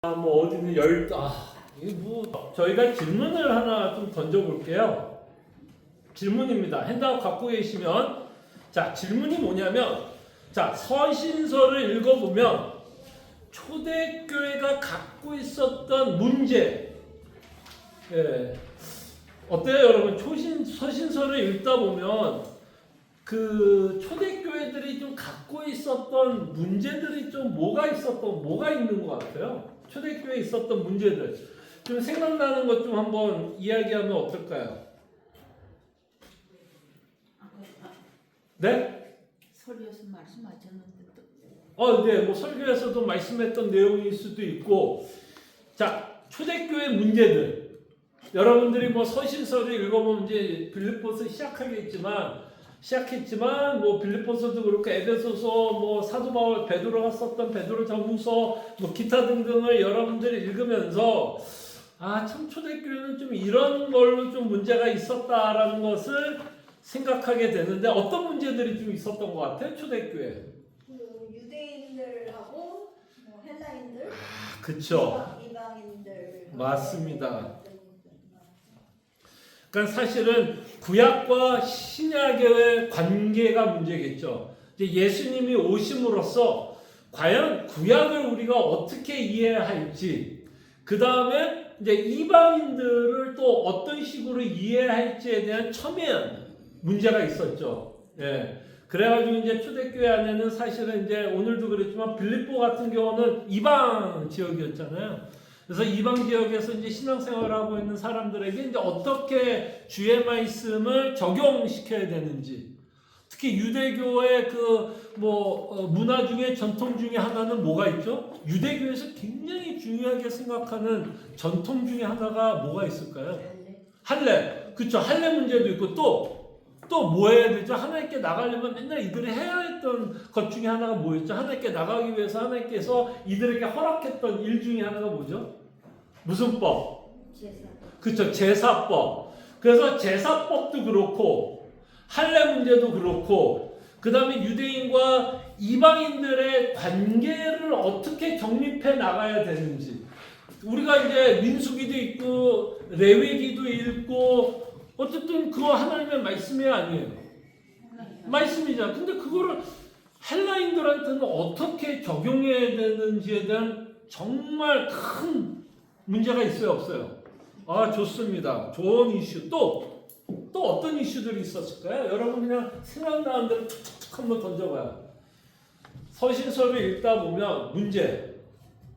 뭐 어디는 이게 뭐 저희가 질문을 하나 좀 던져볼게요. 질문입니다. 핸드아웃 갖고 계시면 자 질문이 뭐냐면 자 서신서를 읽어보면 초대교회가 갖고 있었던 문제 어때요 여러분? 서신서를 읽다 보면 그 초대교회들이 좀 갖고 있었던 문제들이 좀 뭐가 있는 것 같아요? 초대교회에 있었던 문제들 좀 생각나는 것 좀 한번 이야기하면 어떨까요? 네? 설교에서 말씀하셨는데 네, 뭐 설교에서도 말씀했던 내용일 수도 있고, 자 초대교회 문제들 여러분들이 뭐 서신서를 읽어보면 이제 빌립보서 시작했지만 뭐 빌립보서도 그렇고 에베소서 뭐 사도 바울 베드로가 썼던 베드로 전후서 뭐 기타 등등을 여러분들이 읽으면서 참 초대교회는 좀 이런 걸로 좀 문제가 있었다라는 것을 생각하게 되는데 어떤 문제들이 좀 있었던 것 같아요 초대교회? 그 유대인들하고 뭐 헬라인들, 그쵸. 이방인들 맞습니다. 그러니까 사실은 구약과 신약의 관계가 문제겠죠. 이제 예수님이 오심으로써 과연 구약을 우리가 어떻게 이해할지, 그 다음에 이제 이방인들을 또 어떤 식으로 이해할지에 대한 첨예한 문제가 있었죠. 그래가지고 이제 초대교회 안에는 사실은 이제 오늘도 그랬지만 빌립보 같은 경우는 이방 지역이었잖아요. 그래서 이방 지역에서 이제 신앙생활하고 있는 사람들에게 이제 어떻게 주의 말씀을 적용시켜야 되는지, 특히 유대교의 문화 중에 전통 중에 하나는 뭐가 있죠? 유대교에서 굉장히 중요하게 생각하는 전통 중에 하나가 뭐가 있을까요? 할례. 그쵸. 할례 문제도 있고 또 뭐 해야 되죠? 하나님께 나가려면 맨날 이들이 해야 했던 것 중에 하나가 뭐였죠? 하나님께 나가기 위해서 하나님께서 이들에게 허락했던 일 중에 하나가 뭐죠? 무슨 법? 그쵸. 제사법. 그래서 제사법도 그렇고 할례 문제도 그렇고 그 다음에 유대인과 이방인들의 관계를 어떻게 정립해 나가야 되는지, 우리가 이제 민수기도 있고 레위기도 읽고 어쨌든 그거 하나님의 말씀이 아니에요. 말씀이잖아. 근데 그거를 헬라인들한테는 어떻게 적용해야 되는지에 대한 정말 큰 문제가 있어요, 없어요? 좋습니다. 좋은 이슈. 또 어떤 이슈들이 있었을까요? 여러분 그냥 생각나는 대로 툭툭 한번 던져봐요. 서신서를 읽다 보면 문제.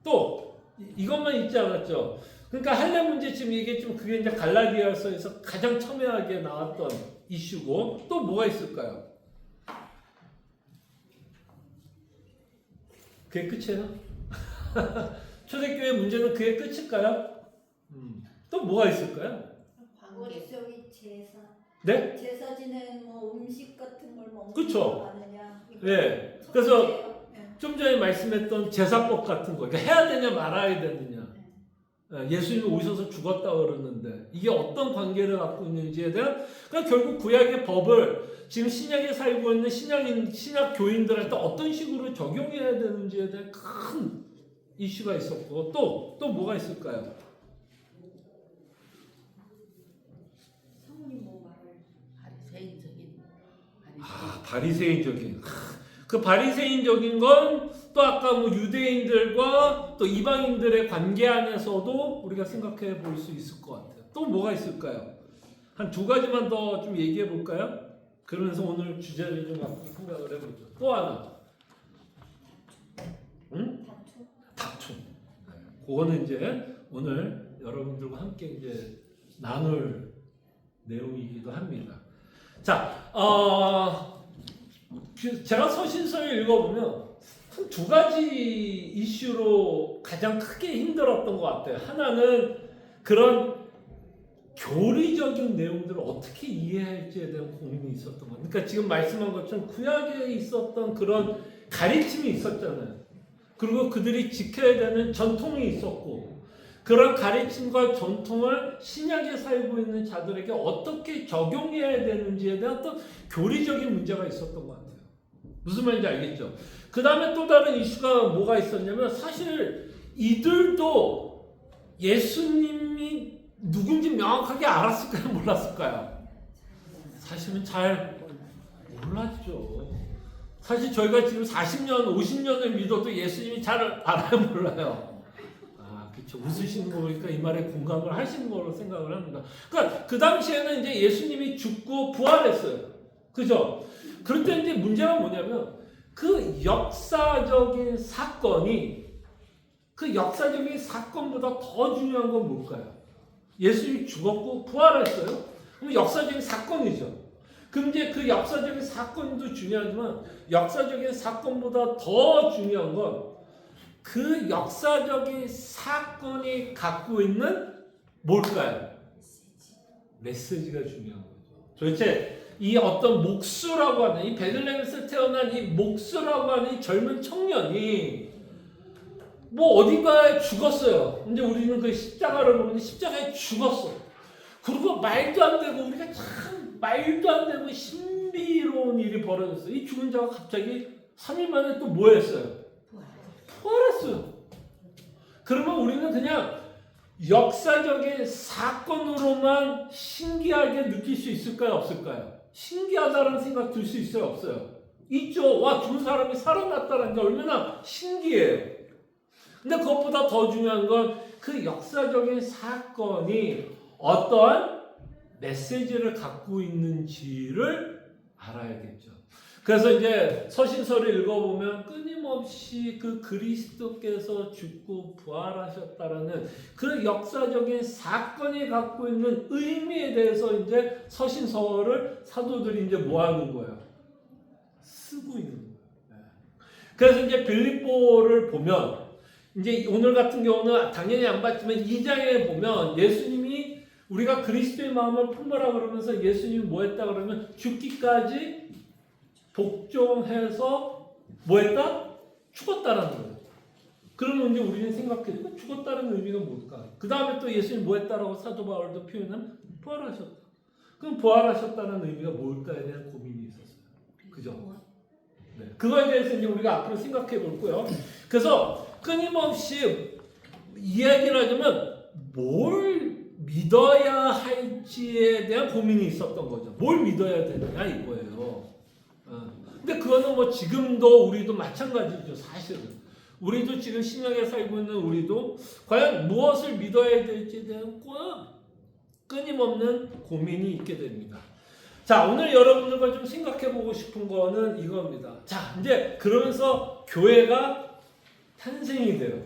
또 이것만 있지 않았죠. 그러니까 할례 문제 지금 얘기했지만 그게 이제 갈라디아서에서 가장 첨예하게 나왔던 이슈고, 또 뭐가 있을까요? 그게 끝이에요? 초대교회 문제는 그게 끝일까요? 또 뭐가 있을까요? 광고적인 제사. 네? 제사 지내는 뭐 음식 같은 걸 먹는 그쵸. 거 아느냐. 네. 그래서 좀 전에 말씀했던 제사법 같은 거, 그러니까 해야 되냐 말아야 되느냐. 예수님이 오셔서 죽었다 그러는데 이게 어떤 관계를 갖고 있는지에 대한, 그러니까 결국 구약의 법을 지금 신약에 살고 있는 신약 교인들한테 어떤 식으로 적용해야 되는지에 대한 큰 이슈가 있었고, 또 뭐가 있을까요? 성훈이 뭐 말을? 바리새인적인. 그 바리새인적인 건 또 아까 뭐 유대인들과 또 이방인들의 관계 안에서도 우리가 생각해 볼 수 있을 것 같아요. 또 뭐가 있을까요? 한 두 가지만 더 좀 얘기해 볼까요? 그러면서 오늘 주제를 좀 갖고 생각을 해보죠. 또 하나. 다툼. 그거는 이제 오늘 여러분들과 함께 이제 나눌 내용이기도 합니다. 자, 제가 서신서를 읽어보면 두 가지 이슈로 가장 크게 힘들었던 것 같아요. 하나는 그런 교리적인 내용들을 어떻게 이해할지에 대한 고민이 있었던 것 같아요. 그러니까 지금 말씀한 것처럼 구약에 있었던 그런 가르침이 있었잖아요. 그리고 그들이 지켜야 되는 전통이 있었고, 그런 가르침과 전통을 신약에 살고 있는 자들에게 어떻게 적용해야 되는지에 대한 어떤 교리적인 문제가 있었던 것 같아요. 무슨 말인지 알겠죠? 그 다음에 또 다른 이슈가 뭐가 있었냐면, 사실 이들도 예수님이 누군지 명확하게 알았을까요? 몰랐을까요? 사실은 잘 몰랐죠. 사실 저희가 지금 40년, 50년을 믿어도 예수님이 잘 알아요? 몰라요? 아, 그쵸. 웃으시는 거 보니까 이 말에 공감을 하시는 거로 생각을 합니다. 그러니까 그 당시에는 이제 예수님이 죽고 부활했어요. 그죠? 그럴 때 이제 문제가 뭐냐면 그 역사적인 사건이 그 역사적인 사건보다 더 중요한 건 뭘까요? 예수님이 죽었고 부활했어요? 그럼 역사적인 사건이죠. 그럼 이제 그 역사적인 사건도 중요하지만 역사적인 사건보다 더 중요한 건 그 역사적인 사건이 갖고 있는 뭘까요? 메시지가 중요한 거죠. 도대체 이 어떤 목수라고 하는 이 베들레헴에서 태어난 이 목수라고 하는 이 젊은 청년이 뭐 어딘가에 죽었어요. 이제 우리는 그 십자가를 보는데 십자가에 죽었어. 그리고 말도 안 되고 우리가 참 말도 안 되고 신비로운 일이 벌어졌어. 이 죽은 자가 갑자기 3일 만에 또 뭐 했어요? 부활했어요. 그러면 우리는 그냥 역사적인 사건으로만 신기하게 느낄 수 있을까요? 없을까요? 신기하다는 생각 들 수 있어요? 없어요? 있죠. 와, 죽은 사람이 살아났다는 게 얼마나 신기해요. 근데 그것보다 더 중요한 건 그 역사적인 사건이 어떠한 메시지를 갖고 있는지를 알아야겠죠. 그래서 이제 서신서를 읽어보면 끊임없이 그 그리스도께서 죽고 부활하셨다라는 그 역사적인 사건이 갖고 있는 의미에 대해서 이제 서신서를 사도들이 이제 뭐 하는 거예요? 쓰고 있는 거예요. 그래서 이제 빌립보를 보면 이제 오늘 같은 경우는 당연히 안 봤지만 2장에 보면 예수님이 우리가 그리스도의 마음을 품으라 그러면서 예수님이 뭐 했다 그러면 죽기까지 복종해서 뭐 했다? 죽었다라는 거예요. 그러면 이제 우리는 생각해 죽었다는 의미가 뭘까? 그 다음에 또 예수님이 뭐 했다라고 사도 바울도 표현하면 부활하셨다. 그럼 부활하셨다는 의미가 뭘까에 대한 고민이 있었어요. 그죠? 네. 그거에 대해서 이제 우리가 앞으로 생각해 볼 거예요. 그래서 끊임없이 이야기를 하자면 뭘 믿어야 할지에 대한 고민이 있었던 거죠. 뭘 믿어야 되느냐 이거예요. 근데 그거는 뭐 지금도 우리도 마찬가지죠. 사실은 우리도 지금 신약에 살고 있는 우리도 과연 무엇을 믿어야 될지에 대한 끊임없는 고민이 있게 됩니다. 자, 오늘 여러분들과 좀 생각해 보고 싶은 거는 이겁니다. 자, 이제 그러면서 교회가 탄생이 돼요.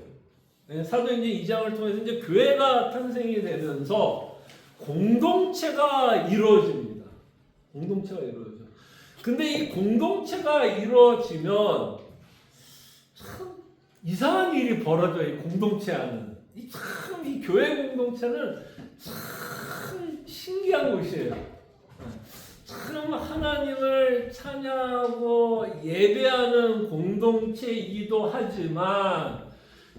사도행전 2장을 통해서 이제 교회가 탄생이 되면서 공동체가 이루어집니다. 공동체가 이루어져. 근데 이 공동체가 이루어지면 참 이상한 일이 벌어져요. 이 공동체 안은. 참 이 교회 공동체는 참 신기한 곳이에요. 참 하나님을 찬양하고 예배하는 공동체이기도 하지만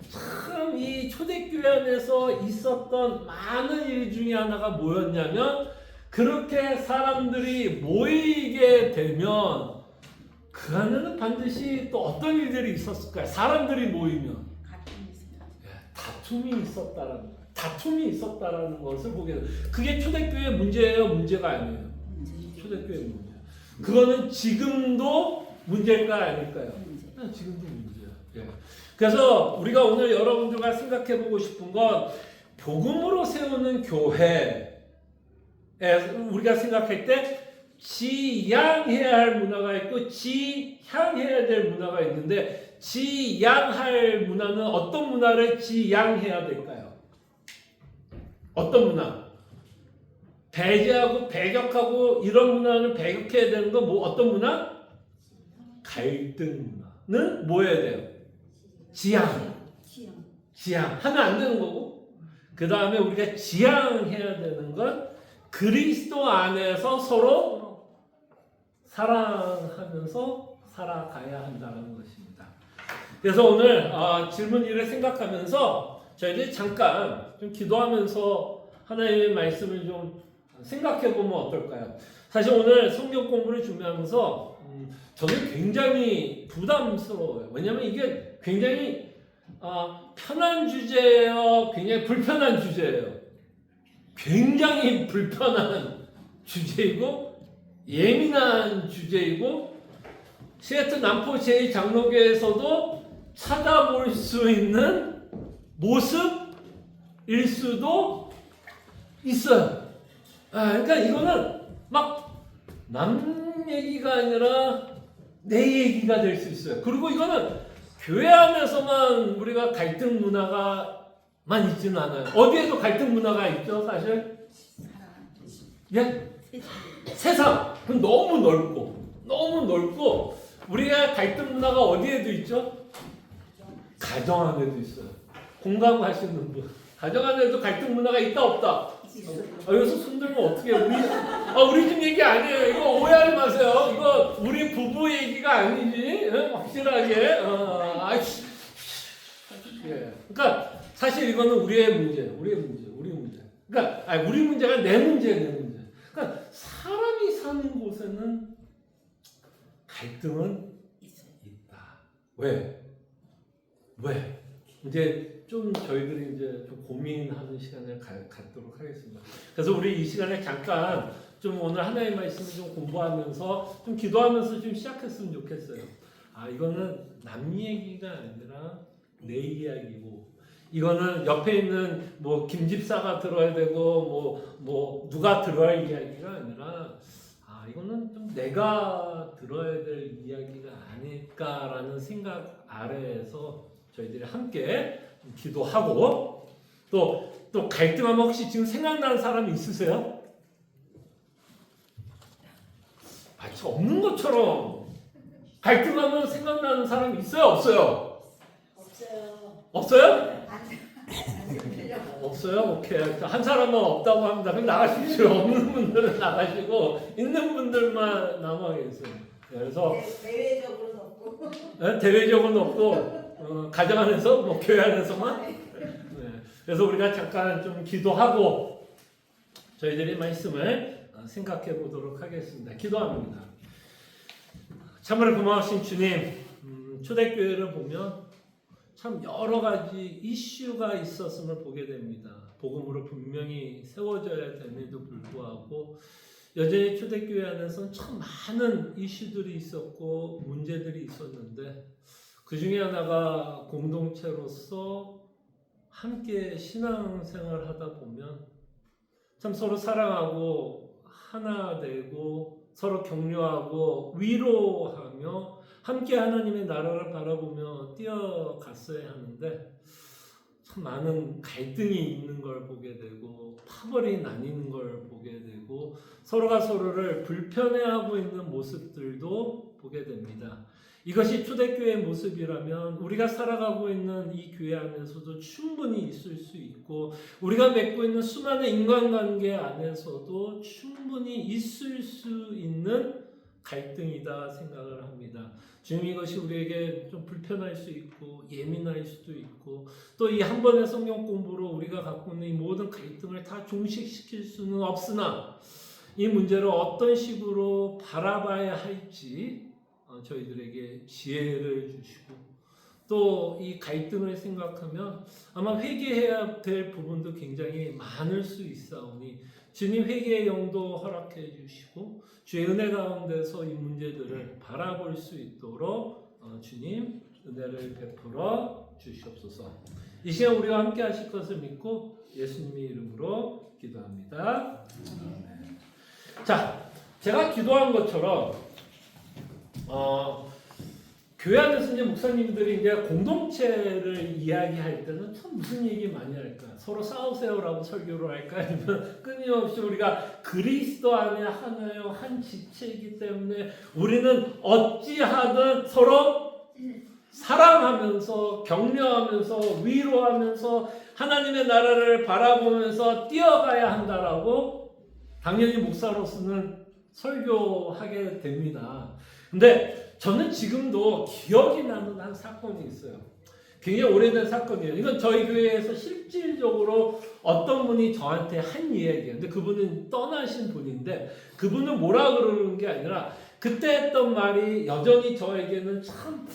참 이 초대교회 안에서 있었던 많은 일 중에 하나가 뭐였냐면 그렇게 사람들이 모이게 되면 그 안에는 반드시 또 어떤 일들이 있었을까요? 사람들이 모이면 다툼이 있었다라는 거예요. 다툼이 있었다라는 것을 보게 돼요. 그게 초대교회 문제예요? 문제가 아니에요? 초대교회 문제. 그거는 지금도 문제일까 아닐까요? 지금도 문제야. 예. 그래서 우리가 오늘 여러분들과 생각해 보고 싶은 건 복음으로 세우는 교회 우리가 생각할 때 지양해야 할 문화가 있고 지향해야 될 문화가 있는데 지양할 문화는 어떤 문화를 지양해야 될까요? 어떤 문화? 배제하고 배격하고 이런 문화는 배격해야 되는 건 뭐 어떤 문화? 갈등 문화는 뭐 해야 돼요? 지양 하면 안 되는 거고 그 다음에 우리가 지향해야 되는 건 그리스도 안에서 서로 사랑하면서 살아가야 한다는 것입니다. 그래서 오늘 질문일을 생각하면서 저희들이 잠깐 좀 기도하면서 하나님의 말씀을 좀 생각해 보면 어떨까요? 사실 오늘 성경 공부를 준비하면서 저는 굉장히 부담스러워요. 왜냐하면 이게 굉장히 편한 주제예요? 굉장히 불편한 주제예요? 굉장히 불편한 주제이고 예민한 주제이고 시애틀 남포 제2장로교에서도 찾아볼 수 있는 모습일 수도 있어요. 그러니까 이거는 막 남 얘기가 아니라 내 얘기가 될 수 있어요. 그리고 이거는 교회 안에서만 우리가 갈등 문화가만 있지는 않아요. 어디에도 갈등 문화가 있죠, 사실? 예? 세상. 그럼 너무 넓고 우리가 갈등 문화가 어디에도 있죠? 가정 안에도 있어요. 공감하시는 분. 가정 안에도 갈등 문화가 있다 없다? 여기서 손들면 어떻게 우리 집 얘기 아니에요. 이거 오해하지 마세요. 이거 우리 부부 얘기가 아니지. 확실하게. 예. 그러니까 사실 이거는 우리의 문제. 그러니까 우리 문제가 내 문제. 그러니까 사람이 사는 곳에는 갈등은 있다. 왜? 이제 좀 저희들이 이제 좀 고민하는 시간을 갖도록 하겠습니다. 그래서 우리 이 시간에 잠깐 좀 오늘 하나님의 말씀을 좀 공부하면서 좀 기도하면서 좀 시작했으면 좋겠어요. 이거는 남 얘기가 아니라 내 이야기고, 이거는 옆에 있는 뭐 김집사가 들어야 되고 뭐 누가 들어야 할 이야기가 아니라 이거는 좀 내가 들어야 될 이야기가 아닐까라는 생각 아래에서 저희들이 함께 기도하고 또 갈등하면 혹시 지금 생각나는 사람이 있으세요? 저 없는 것처럼 갈등하면 생각나는 사람이 있어요? 없어요? 없어요? 없어요? 오케이. 한 사람은 없다고 합니다. 그럼 나가십시오. 없는 분들은 나가시고 있는 분들만 남아 계세요. 그래서 대외적으로는 없고 대외적으로는 없고 가정 안에서 뭐 교회 안에서만. 그래서 우리가 잠깐 좀 기도하고 저희들의 말씀을 생각해 보도록 하겠습니다. 기도합니다. 참으로 고마우신 주님, 초대교회를 보면 참 여러 가지 이슈가 있었음을 보게 됩니다. 복음으로 분명히 세워져야 됨에도 불구하고 여전히 초대교회 안에서는 참 많은 이슈들이 있었고 문제들이 있었는데, 그 중에 하나가 공동체로서 함께 신앙생활을 하다 보면 참 서로 사랑하고 하나 되고 서로 격려하고 위로하며 함께 하나님의 나라를 바라보며 뛰어갔어야 하는데, 참 많은 갈등이 있는 걸 보게 되고 파벌이 나뉘는 걸 보게 되고 서로가 서로를 불편해하고 있는 모습들도 보게 됩니다. 이것이 초대교회의 모습이라면 우리가 살아가고 있는 이 교회 안에서도 충분히 있을 수 있고, 우리가 맺고 있는 수많은 인간관계 안에서도 충분히 있을 수 있는 갈등이다 생각을 합니다. 지금 이것이 우리에게 좀 불편할 수 있고 예민할 수도 있고, 또 이 한 번의 성경 공부로 우리가 갖고 있는 이 모든 갈등을 다 종식시킬 수는 없으나 이 문제를 어떤 식으로 바라봐야 할지 저희들에게 지혜를 주시고, 또 이 갈등을 생각하면 아마 회개해야 될 부분도 굉장히 많을 수 있사오니 주님 회개의 영도 허락해 주시고 주의 은혜 가운데서 이 문제들을 바라볼 수 있도록 주님 은혜를 베풀어 주시옵소서. 이 시간 우리와 함께 하실 것을 믿고 예수님의 이름으로 기도합니다. 자, 제가 기도한 것처럼 교회 안에서 이제 목사님들이 이제 공동체를 이야기할 때는 참 무슨 얘기 많이 할까? 서로 싸우세요라고 설교를 할까? 아니면 끊임없이 우리가 그리스도 안에 하나요 한 지체이기 때문에 우리는 어찌하든 서로 사랑하면서 격려하면서 위로하면서 하나님의 나라를 바라보면서 뛰어가야 한다라고 당연히 목사로서는 설교하게 됩니다. 근데 저는 지금도 기억이 나는 한 사건이 있어요. 굉장히 오래된 사건이에요. 이건 저희 교회에서 실질적으로 어떤 분이 저한테 한 이야기예요. 근데 그분은 떠나신 분인데, 그분은 뭐라 그러는 게 아니라 그때 했던 말이 여전히 저에게는 참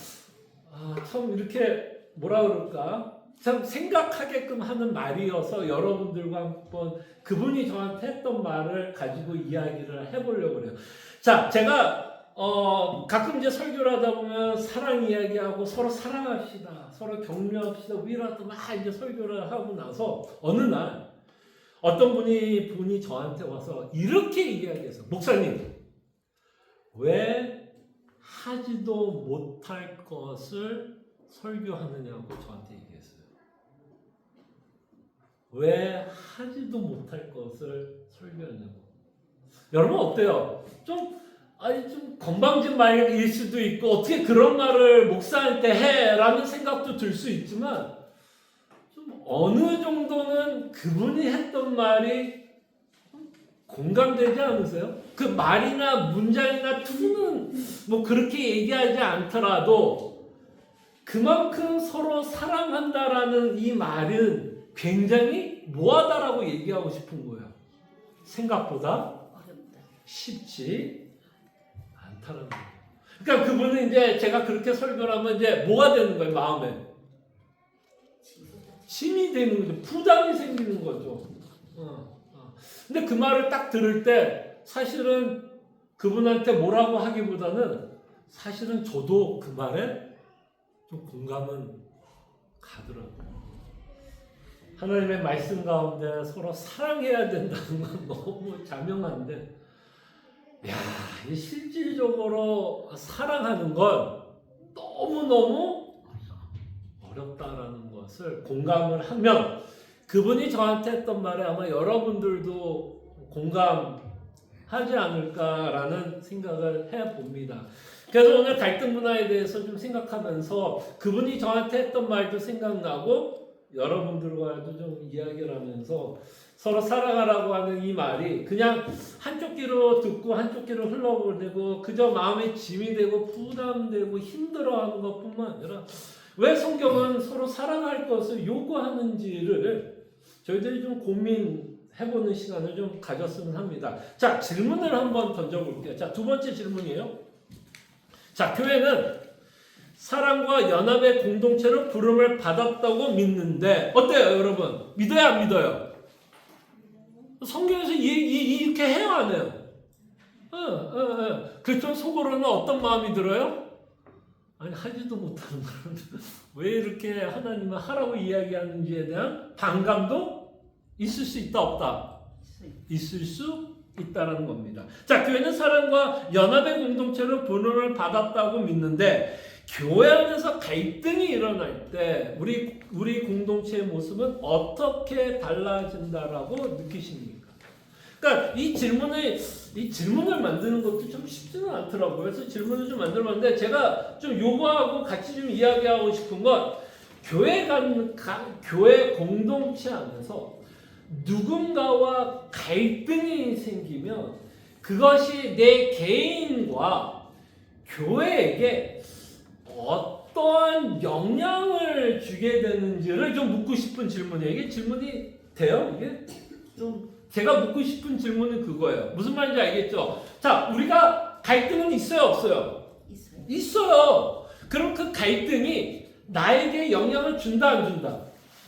이렇게 뭐라 그럴까? 참 생각하게끔 하는 말이어서 여러분들과 한번 그분이 저한테 했던 말을 가지고 이야기를 해보려고 그래요. 자, 제가 가끔 이제 설교를 하다 보면 사랑 이야기하고 서로 사랑합시다, 서로 격려합시다, 위로하다 막 이제 설교를 하고 나서 어느 날 어떤 분이 저한테 와서 이렇게 이야기해서 목사님 왜 하지도 못할 것을 설교하느냐고 저한테 얘기했어요. 왜 하지도 못할 것을 설교하냐고. 여러분 어때요? 좀 건방진 말일 수도 있고 어떻게 그런 말을 목사한테 해라는 생각도 들 수 있지만 좀 어느 정도는 그분이 했던 말이 공감되지 않으세요? 그 말이나 문장이나 투는 뭐 그렇게 얘기하지 않더라도 그만큼 서로 사랑한다라는 이 말은 굉장히 뭐하다라고 얘기하고 싶은 거예요. 생각보다 어렵다. 쉽지 않다라는 거예요. 그러니까 그분은 이제 제가 그렇게 설교를 하면 이제 뭐가 되는 거예요, 마음에? 힘이 되는 거죠. 부담이 생기는 거죠. 근데 그 말을 딱 들을 때 사실은 그분한테 뭐라고 하기보다는 사실은 저도 그 말에 좀 공감은 가더라고요. 하나님의 말씀 가운데 서로 사랑해야 된다는 건 너무 자명한데, 야, 이 실질적으로 사랑하는 건 너무너무 어렵다라는 것을 공감을 하면 그분이 저한테 했던 말에 아마 여러분들도 공감하지 않을까라는 생각을 해봅니다. 그래서 오늘 갈등 문화에 대해서 좀 생각하면서 그분이 저한테 했던 말도 생각나고 여러분들과도 좀 이야기를 하면서 서로 사랑하라고 하는 이 말이 그냥 한쪽 귀로 듣고 한쪽 귀로 흘러보내고 그저 마음에 짐이 되고 부담되고 힘들어하는 것뿐만 아니라 왜 성경은 서로 사랑할 것을 요구하는지를 저희들이 좀 고민해보는 시간을 좀 가졌으면 합니다. 자, 질문을 한번 던져볼게요. 자, 두 번째 질문이에요. 자, 교회는 사랑과 연합의 공동체로 부름을 받았다고 믿는데 어때요, 여러분? 믿어요, 안 믿어요? 성경에서 이렇게 해요, 안 해요? 그렇죠. 속으로는 어떤 마음이 들어요? 아니, 하지도 못하는 거는 왜 이렇게 하나님은 하라고 이야기하는지에 대한 반감도 있을 수 있다, 없다? 있을 수 있다라는 겁니다. 자, 교회는 사랑과 연합의 공동체로 부름을 받았다고 믿는데 교회 안에서 갈등이 일어날 때 우리 공동체의 모습은 어떻게 달라진다라고 느끼십니까? 그러니까 이 질문을 만드는 것도 좀 쉽지는 않더라고요. 그래서 질문을 좀 만들었는데 제가 좀 요거하고 같이 좀 이야기하고 싶은 건 교회 공동체 안에서 누군가와 갈등이 생기면 그것이 내 개인과 교회에게 어떠한 영향을 주게 되는지를 좀 묻고 싶은 질문이에요. 이게 질문이 돼요? 이게 좀 제가 묻고 싶은 질문은 그거예요. 무슨 말인지 알겠죠? 자, 우리가 갈등은 있어요, 없어요? 있어요. 있어요. 그럼 그 갈등이 나에게 영향을 준다, 안 준다?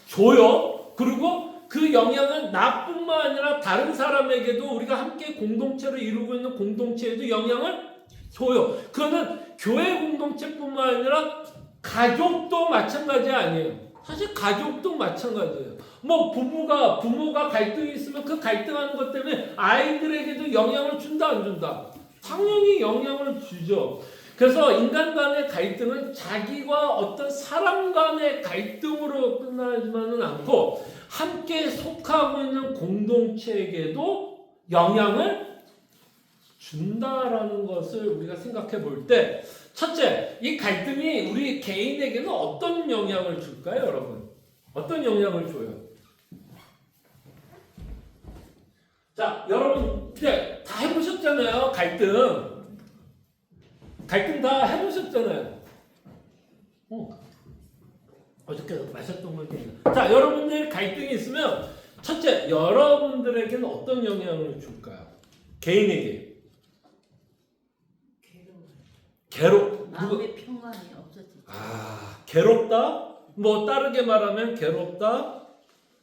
줘요. 그리고 그 영향은 나뿐만 아니라 다른 사람에게도 우리가 함께 공동체로 이루고 있는 공동체에도 영향을 줘요. 그거는 교회 공동체뿐만 아니라 가족도 마찬가지 아니에요. 사실 가족도 마찬가지예요. 뭐 부모가 갈등이 있으면 그 갈등하는 것 때문에 아이들에게도 영향을 준다, 안 준다? 당연히 영향을 주죠. 그래서 인간 간의 갈등은 자기와 어떤 사람 간의 갈등으로 끝나지만은 않고 함께 속하고 있는 공동체에게도 영향을 준다라는 것을 우리가 생각해 볼 때, 첫째, 이 갈등이 우리 개인에게는 어떤 영향을 줄까요, 여러분? 어떤 영향을 줘요? 자, 여러분 이제 다 해보셨잖아요. 갈등 다 해보셨잖아요. 어저께 마셨던 걸 기억나. 자, 여러분들 갈등이 있으면 첫째, 여러분들에게는 어떤 영향을 줄까요? 개인에게. 괴롭. 마음의 평안이 없어지죠. 괴롭다? 뭐 다르게 말하면 괴롭다.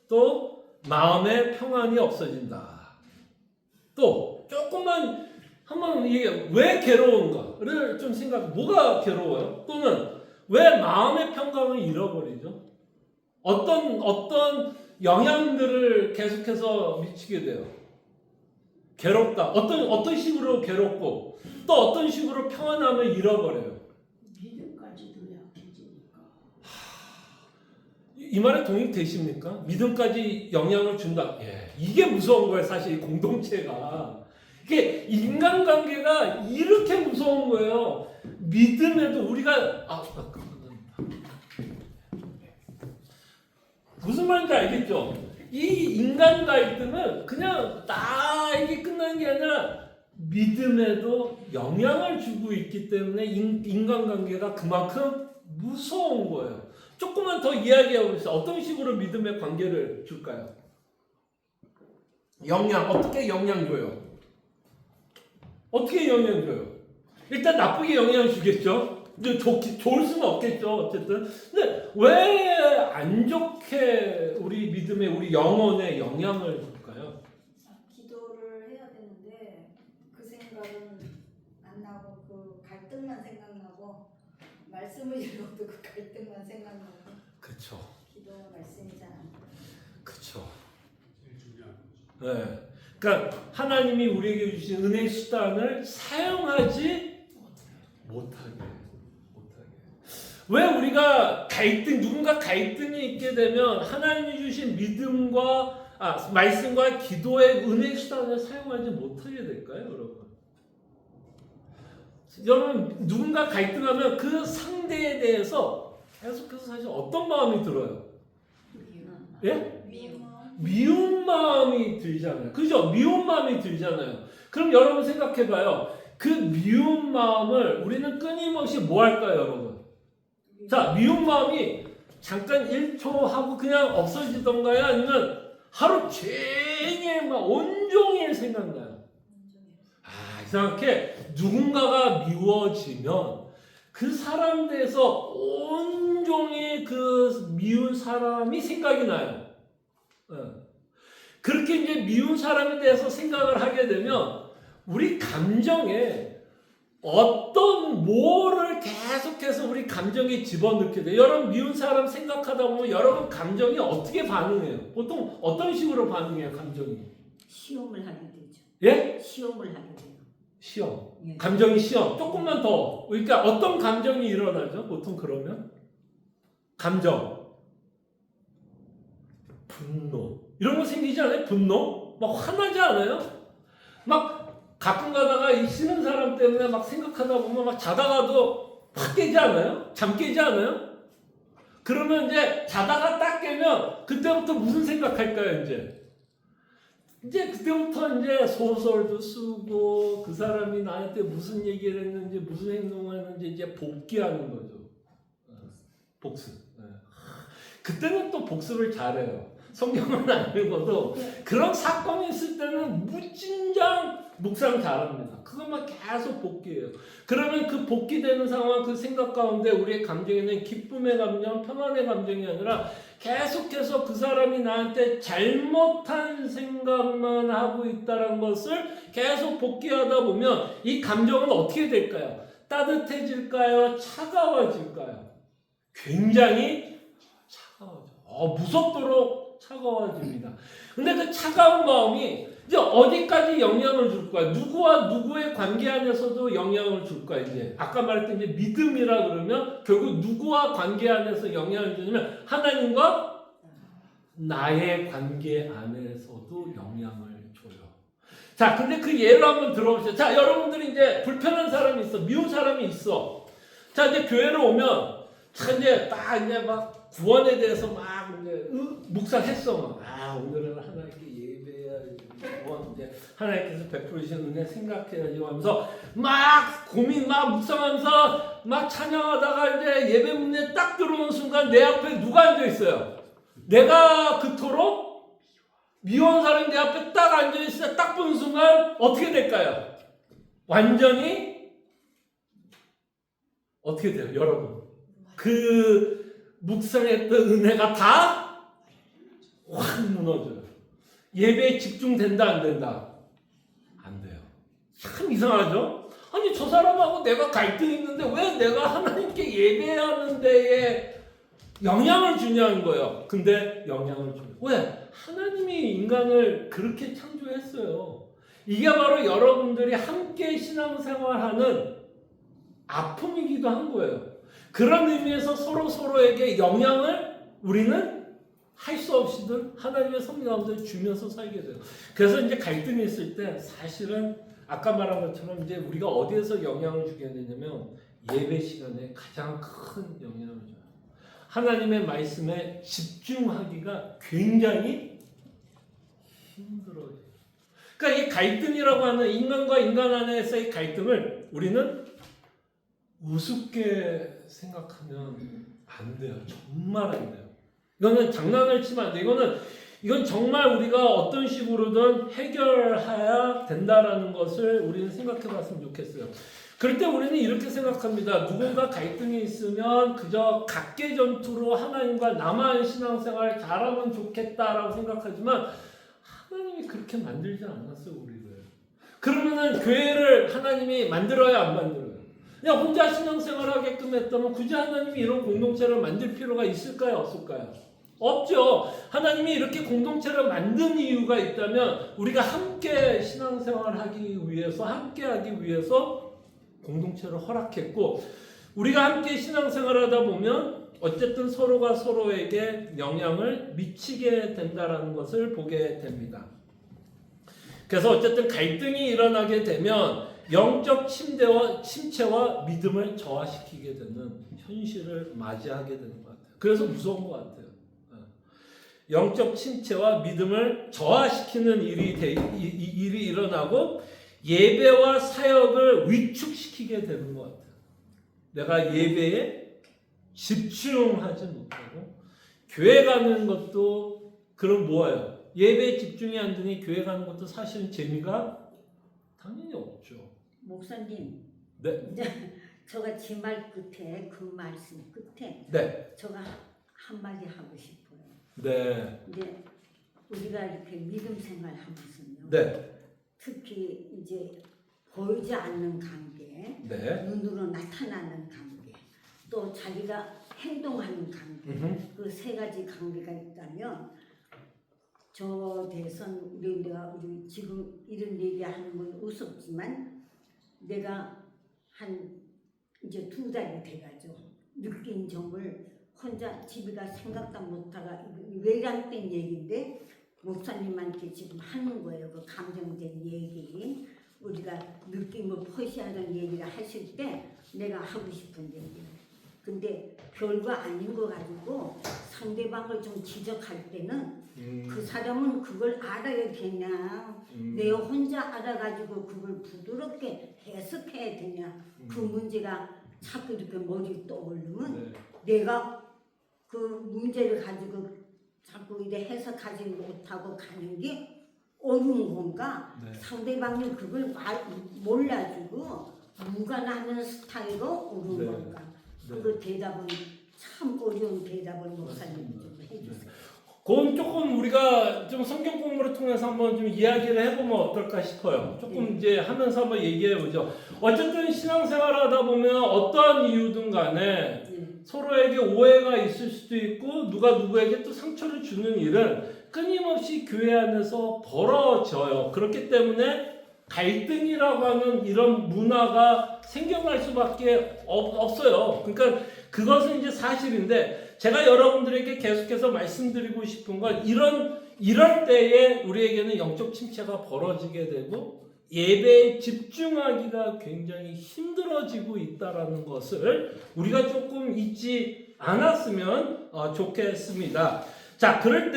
또 마음의 평안이 없어진다. 또 조금만 한번 이게 왜 괴로운가를 좀 생각. 뭐가 괴로워요? 또는 왜 마음의 평강을 잃어버리죠? 어떤 영향들을 계속해서 미치게 돼요? 괴롭다. 어떤 식으로 괴롭고 또 어떤 식으로 평안함을 잃어버려요. 믿음까지도 약해지니까. 이 말에 동의되십니까? 믿음까지 영향을 준다. 예, 이게 무서운 거예요. 사실 이 공동체가. 이게 인간관계가 이렇게 무서운 거예요. 믿음에도 우리가 무슨 말인지 알겠죠? 이 인간 갈등은 그냥 딱 이게 끝나는 게 아니라 믿음에도 영향을 주고 있기 때문에 인간관계가 그만큼 무서운 거예요. 조금만 더 이야기해 보세요. 어떤 식으로 믿음의 관계를 줄까요? 어떻게 영향 줘요? 어떻게 영향 줘요? 일단 나쁘게 영향을 주겠죠? 이제 좋을 수는 없겠죠, 어쨌든. 근데 왜 안 좋게 우리 믿음에, 우리 영혼에 영향을 줄까요? 기도를 해야 되는데 그 생각은 안 나고 그 갈등만 생각나고 말씀을 읽어도 그 갈등만 생각나고 그쵸. 기도와 말씀이 잘 안 돼요. 그쵸. 네. 그러니까 하나님이 우리에게 주신 은혜의 수단을 사용하지 못하게. 왜 우리가 누군가 갈등이 있게 되면 하나님이 주신 말씀과 기도의 은혜의 수단을 사용하지 못하게 될까요, 여러분? 여러분, 누군가 갈등하면 그 상대에 대해서 계속해서 사실 어떤 마음이 들어요? 예? 미운 마음이 들잖아요. 그죠? 미운 마음이 들잖아요. 그럼 여러분 생각해봐요. 그 미운 마음을 우리는 끊임없이 뭐 할까요, 여러분? 자, 미운 마음이 잠깐 1초 하고 그냥 없어지던가요? 아니면 하루 종일 막 온종일 생각나요? 이상하게 누군가가 미워지면 그 사람 대해서 온종일 그 미운 사람이 생각이 나요. 그렇게 이제 미운 사람에 대해서 생각을 하게 되면 우리 감정에 뭐를 계속해서 우리 감정에 집어넣게 돼요. 여러분 미운 사람 생각하다 보면 여러분 감정이 어떻게 반응해요? 보통 어떤 식으로 반응해요, 감정이? 시험을 하게 되죠. 예? 시험을 하게 돼요. 시험. 예. 감정이 시험. 조금만 더. 그러니까 어떤 감정이 일어나죠? 보통 그러면? 감정. 분노. 이런 거 생기지 않아요? 분노? 막 화나지 않아요? 막 가끔 가다가 이 싫은 사람 때문에 막 생각하다 보면 막 자다가도 확 깨지 않아요? 잠 깨지 않아요? 그러면 이제 자다가 딱 깨면 그때부터 무슨 생각할까요, 이제? 이제 그때부터 이제 소설도 쓰고 그 사람이 나한테 무슨 얘기를 했는지 무슨 행동을 했는지 이제 복귀하는 거죠. 복습. 그때는 또 복습을 잘해요. 성경은 안 읽어도 그런 사건이 있을 때는 무진장 묵상 잘합니다. 그것만 계속 복귀해요. 그러면 그 복귀되는 상황, 그 생각 가운데 우리의 감정에는 기쁨의 감정, 평안의 감정이 아니라 계속해서 그 사람이 나한테 잘못한 생각만 하고 있다는 것을 계속 복귀하다 보면 이 감정은 어떻게 될까요? 따뜻해질까요? 차가워질까요? 굉장히 차가워져. 무섭도록 차가워집니다. 근데 그 차가운 마음이 이제 어디까지 영향을 줄까? 누구와 누구의 관계 안에서도 영향을 줄까? 이제 아까 말했던 이제 믿음이라 그러면 결국 누구와 관계 안에서 영향을 주냐면 하나님과 나의 관계 안에서도 영향을 줘요. 자, 근데 그 예를 한번 들어보세요. 자, 여러분들이 이제 불편한 사람이 있어, 미운 사람이 있어. 자, 이제 교회를 오면 자, 이제 딱 이제 막 구원에 대해서 막 이제 묵상했어. 오늘은 하나님께 예배해야지. 이제 하나님께서 베풀으신 은혜 생각해야지 하면서 막 고민 막 묵상하면서 막 찬양하다가 이제 예배 문에 딱 들어오는 순간 내 앞에 누가 앉아 있어요? 내가 그토록 미워한 사람이 내 앞에 딱 앉아 있어요. 딱 보는 순간 어떻게 될까요? 완전히 어떻게 돼요, 여러분? 그 묵상했던 은혜가 다 확 무너져요. 예배에 집중된다 안 된다? 안 돼요. 참 이상하죠? 아니 저 사람하고 내가 갈등이 있는데 왜 내가 하나님께 예배하는 데에 영향을 주냐는 거예요. 근데 영향을 줘요. 왜? 하나님이 인간을 그렇게 창조했어요. 이게 바로 여러분들이 함께 신앙생활하는 아픔이기도 한 거예요. 그런 의미에서 서로에게 영향을 우리는 할 수 없이든 하나님의 성령 가운데 주면서 살게 돼요. 그래서 이제 갈등이 있을 때 사실은 아까 말한 것처럼 이제 우리가 어디에서 영향을 주게 되냐면 예배 시간에 가장 큰 영향을 줘요. 하나님의 말씀에 집중하기가 굉장히 힘들어요. 그러니까 이 갈등이라고 하는 인간과 인간 안에서의 갈등을 우리는 우습게 생각하면 안 돼요. 정말 안 돼요. 이거는 장난을 치면 안 돼요. 이건 정말 우리가 어떤 식으로든 해결해야 된다라는 것을 우리는 생각해 봤으면 좋겠어요. 그럴 때 우리는 이렇게 생각합니다. 누군가 갈등이 있으면 그저 각계 전투로 하나님과 나만 신앙생활 잘하면 좋겠다라고 생각하지만 하나님이 그렇게 만들지 않았어요, 우리를. 그러면은 교회를 하나님이 만들어야 안 만들어요? 그냥 혼자 신앙생활 하게끔 했다면 굳이 하나님이 이런 공동체를 만들 필요가 있을까요, 없을까요? 없죠. 하나님이 이렇게 공동체를 만든 이유가 있다면 우리가 함께 신앙생활 하기 위해서, 함께 하기 위해서 공동체를 허락했고, 우리가 함께 신앙생활 하다 보면 어쨌든 서로가 서로에게 영향을 미치게 된다는 것을 보게 됩니다. 그래서 어쨌든 갈등이 일어나게 되면 영적 침체와 믿음을 저하시키게 되는 현실을 맞이하게 되는 것 같아요. 그래서 무서운 것 같아요. 영적 침체와 믿음을 저하시키는 일이 일어나고 예배와 사역을 위축시키게 되는 것 같아요. 내가 예배에 집중하지 못하고 교회 가는 것도 그럼 뭐예요? 예배에 집중이 안 되니 교회 가는 것도 사실은 재미가 당연히 없죠. 목사님, 네. 이제 제가 제 말 끝에 그 말씀 끝에 네. 제가 한마디 하고 싶어요. 네. 이제 우리가 이렇게 믿음 생활하면서요. 네. 특히 이제 보이지 않는 관계, 네. 눈으로 나타나는 관계, 또 자기가 행동하는 관계, 그 세 가지 관계가 있다면 저 대선 우리 지금 이런 얘기하는 건 우습지만 내가 한 이제 2달이 돼가죠. 느낀 점을 혼자 집에가 생각도 못하가 외람된 얘기인데 목사님한테 지금 하는 거예요. 그 감정된 얘기, 우리가 느낌을 표시하는 얘기를 하실 때 내가 하고 싶은 얘기. 근데 별거 아닌 거 가지고 상대방을 좀 지적할 때는 그 사람은 그걸 알아야 되냐, 내가 혼자 알아가지고 그걸 부드럽게 해석해야 되냐, 그 문제가 자꾸 이렇게 머리에 떠오르면 내가 그 문제를 가지고 자꾸 이래 해석하지 못하고 가는 게 옳은 건가? 네. 상대방이 그걸 몰라주고 무관하는 스타일로 옳은 네. 건가? 네. 그 대답은 참 어려운 대답을 목사님이 좀 해주세요. 그건 조금 우리가 좀 성경 공부를 통해서 한번 좀 이야기를 해보면 어떨까 싶어요. 조금 이제 하면서 한번 얘기해보죠. 어쨌든 신앙생활 하다 보면 어떠한 이유든 간에 서로에게 오해가 있을 수도 있고 누가 누구에게 또 상처를 주는 일은 끊임없이 교회 안에서 벌어져요. 그렇기 때문에 갈등이라고 하는 이런 문화가 생겨날 수밖에 없어요. 그러니까 그것은 이제 사실인데 제가 여러분들에게 계속해서 말씀드리고 싶은 건 이럴 때에 우리에게는 영적 침체가 벌어지게 되고 예배에 집중하기가 굉장히 힘들어지고 있다라는 것을 우리가 조금 잊지 않았으면 좋겠습니다. 그럴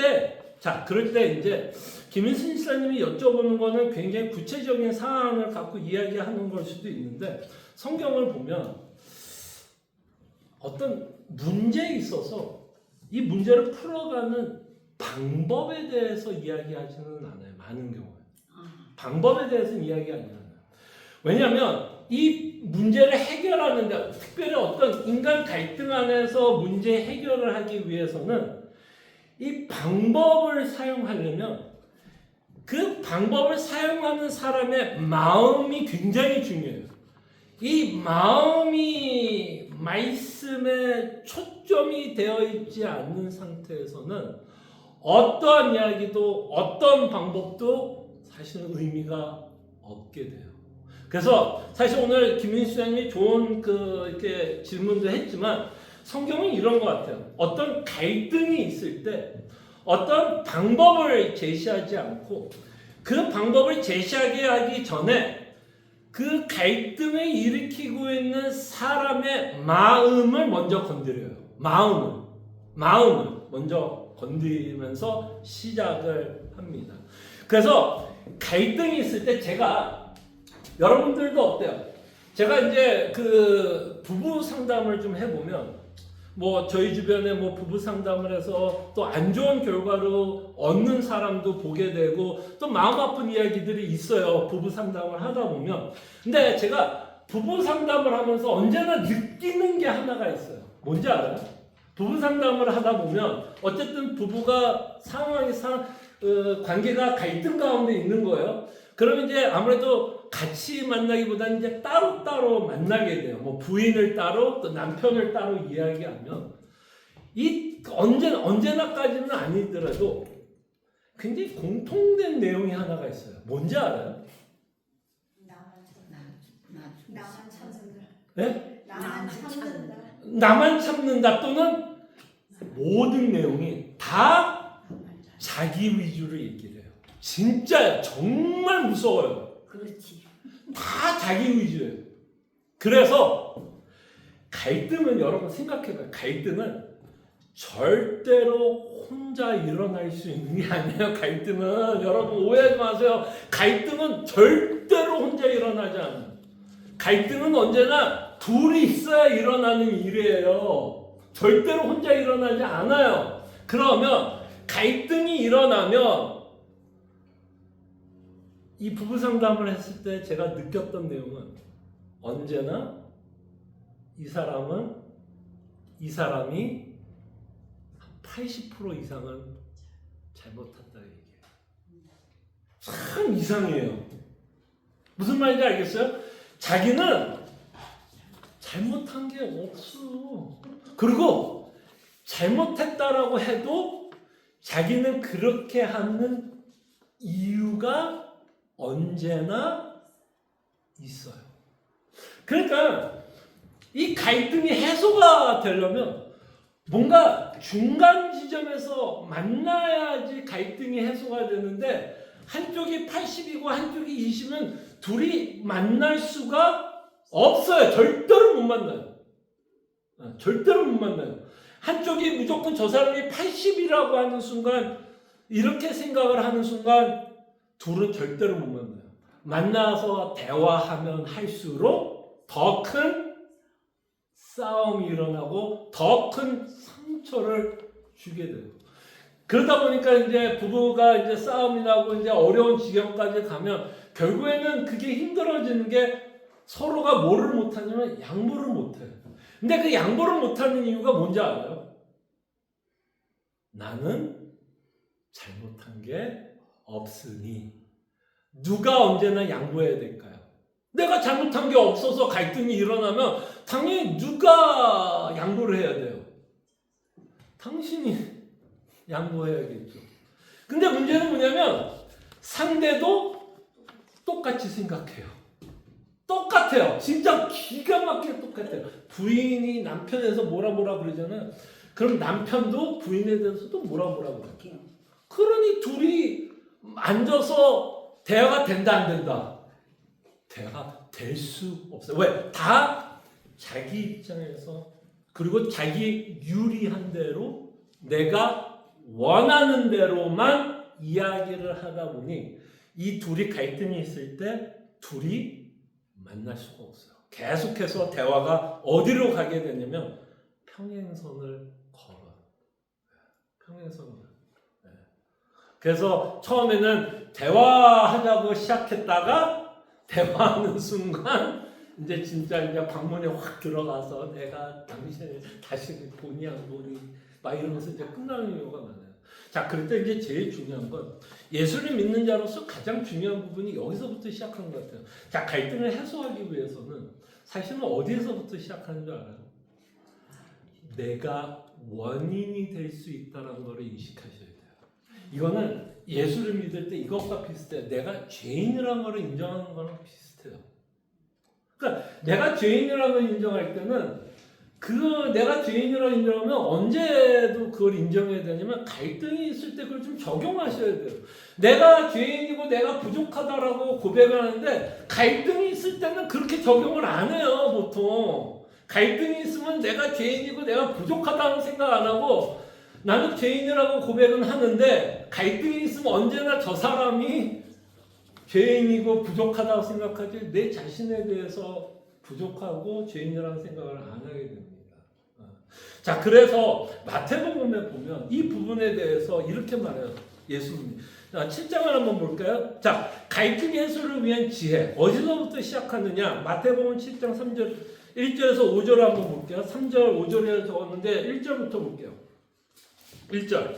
때 이제 김인순 지사님이 여쭤보는 거는 굉장히 구체적인 사안을 갖고 이야기하는 걸 수도 있는데 성경을 보면 어떤 문제에 있어서 이 문제를 풀어가는 방법에 대해서 이야기하지는 않아요. 많은 경우에. 방법에 대해서는 이야기하지 않아요. 왜냐하면 이 문제를 해결하는데, 특별히 어떤 인간 갈등 안에서 문제 해결을 하기 위해서는 이 방법을 사용하려면 그 방법을 사용하는 사람의 마음이 굉장히 중요해요. 이 마음이 말씀에 초점이 되어 있지 않는 상태에서는 어떠한 이야기도 어떤 방법도 사실은 의미가 없게 돼요. 그래서 사실 오늘 김민수 선생님이 좋은 이렇게 질문도 했지만 성경은 이런 것 같아요. 어떤 갈등이 있을 때 어떤 방법을 제시하지 않고 그 방법을 제시하게 하기 전에 그 갈등을 일으키고 있는 사람의 마음을 먼저 건드려요. 마음을 먼저 건드리면서 시작을 합니다. 그래서 갈등이 있을 때 제가 여러분들도 어때요? 제가 이제 부부 상담을 좀 해보면 뭐 저희 주변에 뭐 부부 상담을 해서 또 안 좋은 결과로 얻는 사람도 보게 되고 또 마음 아픈 이야기들이 있어요. 부부 상담을 하다 보면. 근데 제가 부부 상담을 하면서 언제나 느끼는 게 하나가 있어요. 뭔지 알아요? 부부 상담을 하다 보면 어쨌든 부부가 관계가 갈등 가운데 있는 거예요. 그러면 이제 아무래도 같이 만나기보다는 이제 따로따로 만나게 돼요. 뭐 부인을 따로 또 남편을 따로 이야기하면 언제나까지는 아니더라도 굉장히 공통된 내용이 하나가 있어요. 뭔지 알아요? 나만 참는다. 네? 나만 참는다. 나만 참는다 또는 모든 내용이 다 자기 위주로 얘기를 해요. 진짜요. 정말 무서워요. 그렇지. 다 자기 위주예요. 그래서 갈등은 여러분 생각해봐요. 갈등은 절대로 혼자 일어날 수 있는 게 아니에요. 갈등은 여러분 오해하지 마세요. 갈등은 절대로 혼자 일어나지 않아요. 갈등은 언제나 둘이 있어야 일어나는 일이에요. 절대로 혼자 일어나지 않아요. 그러면 갈등이 일어나면 이 부부 상담을 했을 때 제가 느꼈던 내용은 언제나 이 사람이 80% 이상은 잘못했다 얘기해요. 참 이상해요. 무슨 말인지 알겠어요? 자기는 잘못한 게 없어. 그리고 잘못했다라고 해도 자기는 그렇게 하는 이유가 언제나 있어요. 그러니까 이 갈등이 해소가 되려면 뭔가 중간 지점에서 만나야지 갈등이 해소가 되는데 한쪽이 80이고 한쪽이 20은 둘이 만날 수가 없어요. 절대로 못 만나요. 절대로 못 만나요. 한쪽이 무조건 저 사람이 80이라고 하는 순간 이렇게 생각을 하는 순간 둘은 절대로 못 만나요. 만나서 대화하면 할수록 더 큰 싸움이 일어나고 더 큰 상처를 주게 돼요. 그러다 보니까 이제 부부가 이제 싸움이 나고 이제 어려운 지경까지 가면 결국에는 그게 힘들어지는 게 서로가 뭐를 못하냐면 양보를 못해요. 근데 그 양보를 못하는 이유가 뭔지 알아요? 나는 잘못한 게 없으니. 누가 언제나 양보해야 될까요? 내가 잘못한 게 없어서 갈등이 일어나면 당연히 누가 양보를 해야 돼요? 당신이 양보해야겠죠. 근데 문제는 뭐냐면 상대도 똑같이 생각해요. 똑같아요. 진짜 기가 막히게 똑같아요. 부인이 남편에서 뭐라 그러잖아요. 그럼 남편도 부인에 대해서도 뭐라 그래요. 그러니 둘이 앉아서 대화가 된다 안 된다? 대화가 될 수 없어요. 왜? 다 자기 입장에서 그리고 자기 유리한 대로 내가 원하는 대로만 이야기를 하다 보니 이 둘이 갈등이 있을 때 둘이 만날 수가 없어요. 계속해서 대화가 어디로 가게 되냐면 평행선을 걸어요. 평행선을. 그래서 처음에는 대화하자고 시작했다가 대화하는 순간 이제 진짜 이제 방문에 확 들어가서 내가 당신을 다시 보니 안 보니 막 이러면서 이제 끝나는 경우가 많아요. 자, 그럴 때 이제 제일 중요한 건 예수를 믿는 자로서 가장 중요한 부분이 여기서부터 시작한 것 같아요. 자, 갈등을 해소하기 위해서는 사실은 어디에서부터 시작하는 줄 알아요? 내가 원인이 될 수 있다는 걸 인식하셔야 돼요. 이거는 예수를 믿을 때 이것과 비슷해요. 내가 죄인이라는 걸 인정하는 거랑 비슷해요. 그러니까 내가 죄인이라는 걸 인정할 때는 내가 죄인이라고 인정하면 언제도 그걸 인정해야 되냐면 갈등이 있을 때 그걸 좀 적용하셔야 돼요. 내가 죄인이고 내가 부족하다라고 고백을 하는데 갈등이 있을 때는 그렇게 적용을 안 해요, 보통. 갈등이 있으면 내가 죄인이고 내가 부족하다고 생각 안 하고 나는 죄인이라고 고백은 하는데 갈등이 있으면 언제나 저 사람이 죄인이고 부족하다고 생각하지 내 자신에 대해서 부족하고 죄인이라는 생각을 안 하게 됩니다. 자, 그래서 마태복음에 보면 이 부분에 대해서 이렇게 말해요. 예수님이. 자, 7장을 한번 볼까요? 자, 갈등 해소를 위한 지혜. 어디서부터 시작하느냐? 마태복음 7장 3절, 1절에서 5절을 한번 볼게요. 3절, 5절에 적었는데 1절부터 볼게요. 1절.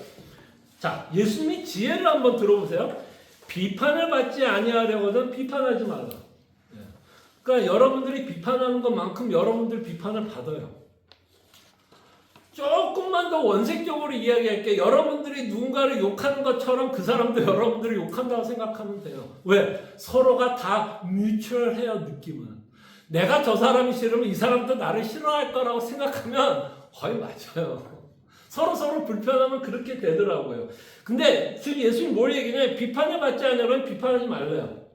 자, 예수님이 지혜를 한번 들어보세요. 비판을 받지 아니하려거든 비판하지 말라. 그러니까 여러분들이 비판하는 것만큼 여러분들 비판을 받아요. 조금만 더 원색적으로 이야기할게요. 여러분들이 누군가를 욕하는 것처럼 그 사람도 여러분들을 욕한다고 생각하면 돼요. 왜? 서로가 다 뮤추얼해요, 느낌은. 내가 저 사람이 싫으면 이 사람도 나를 싫어할 거라고 생각하면 거의 맞아요. 서로 불편하면 그렇게 되더라고요. 근데 지금 예수님 뭘 얘기냐면 비판을 받지 않으면 비판하지 말래요.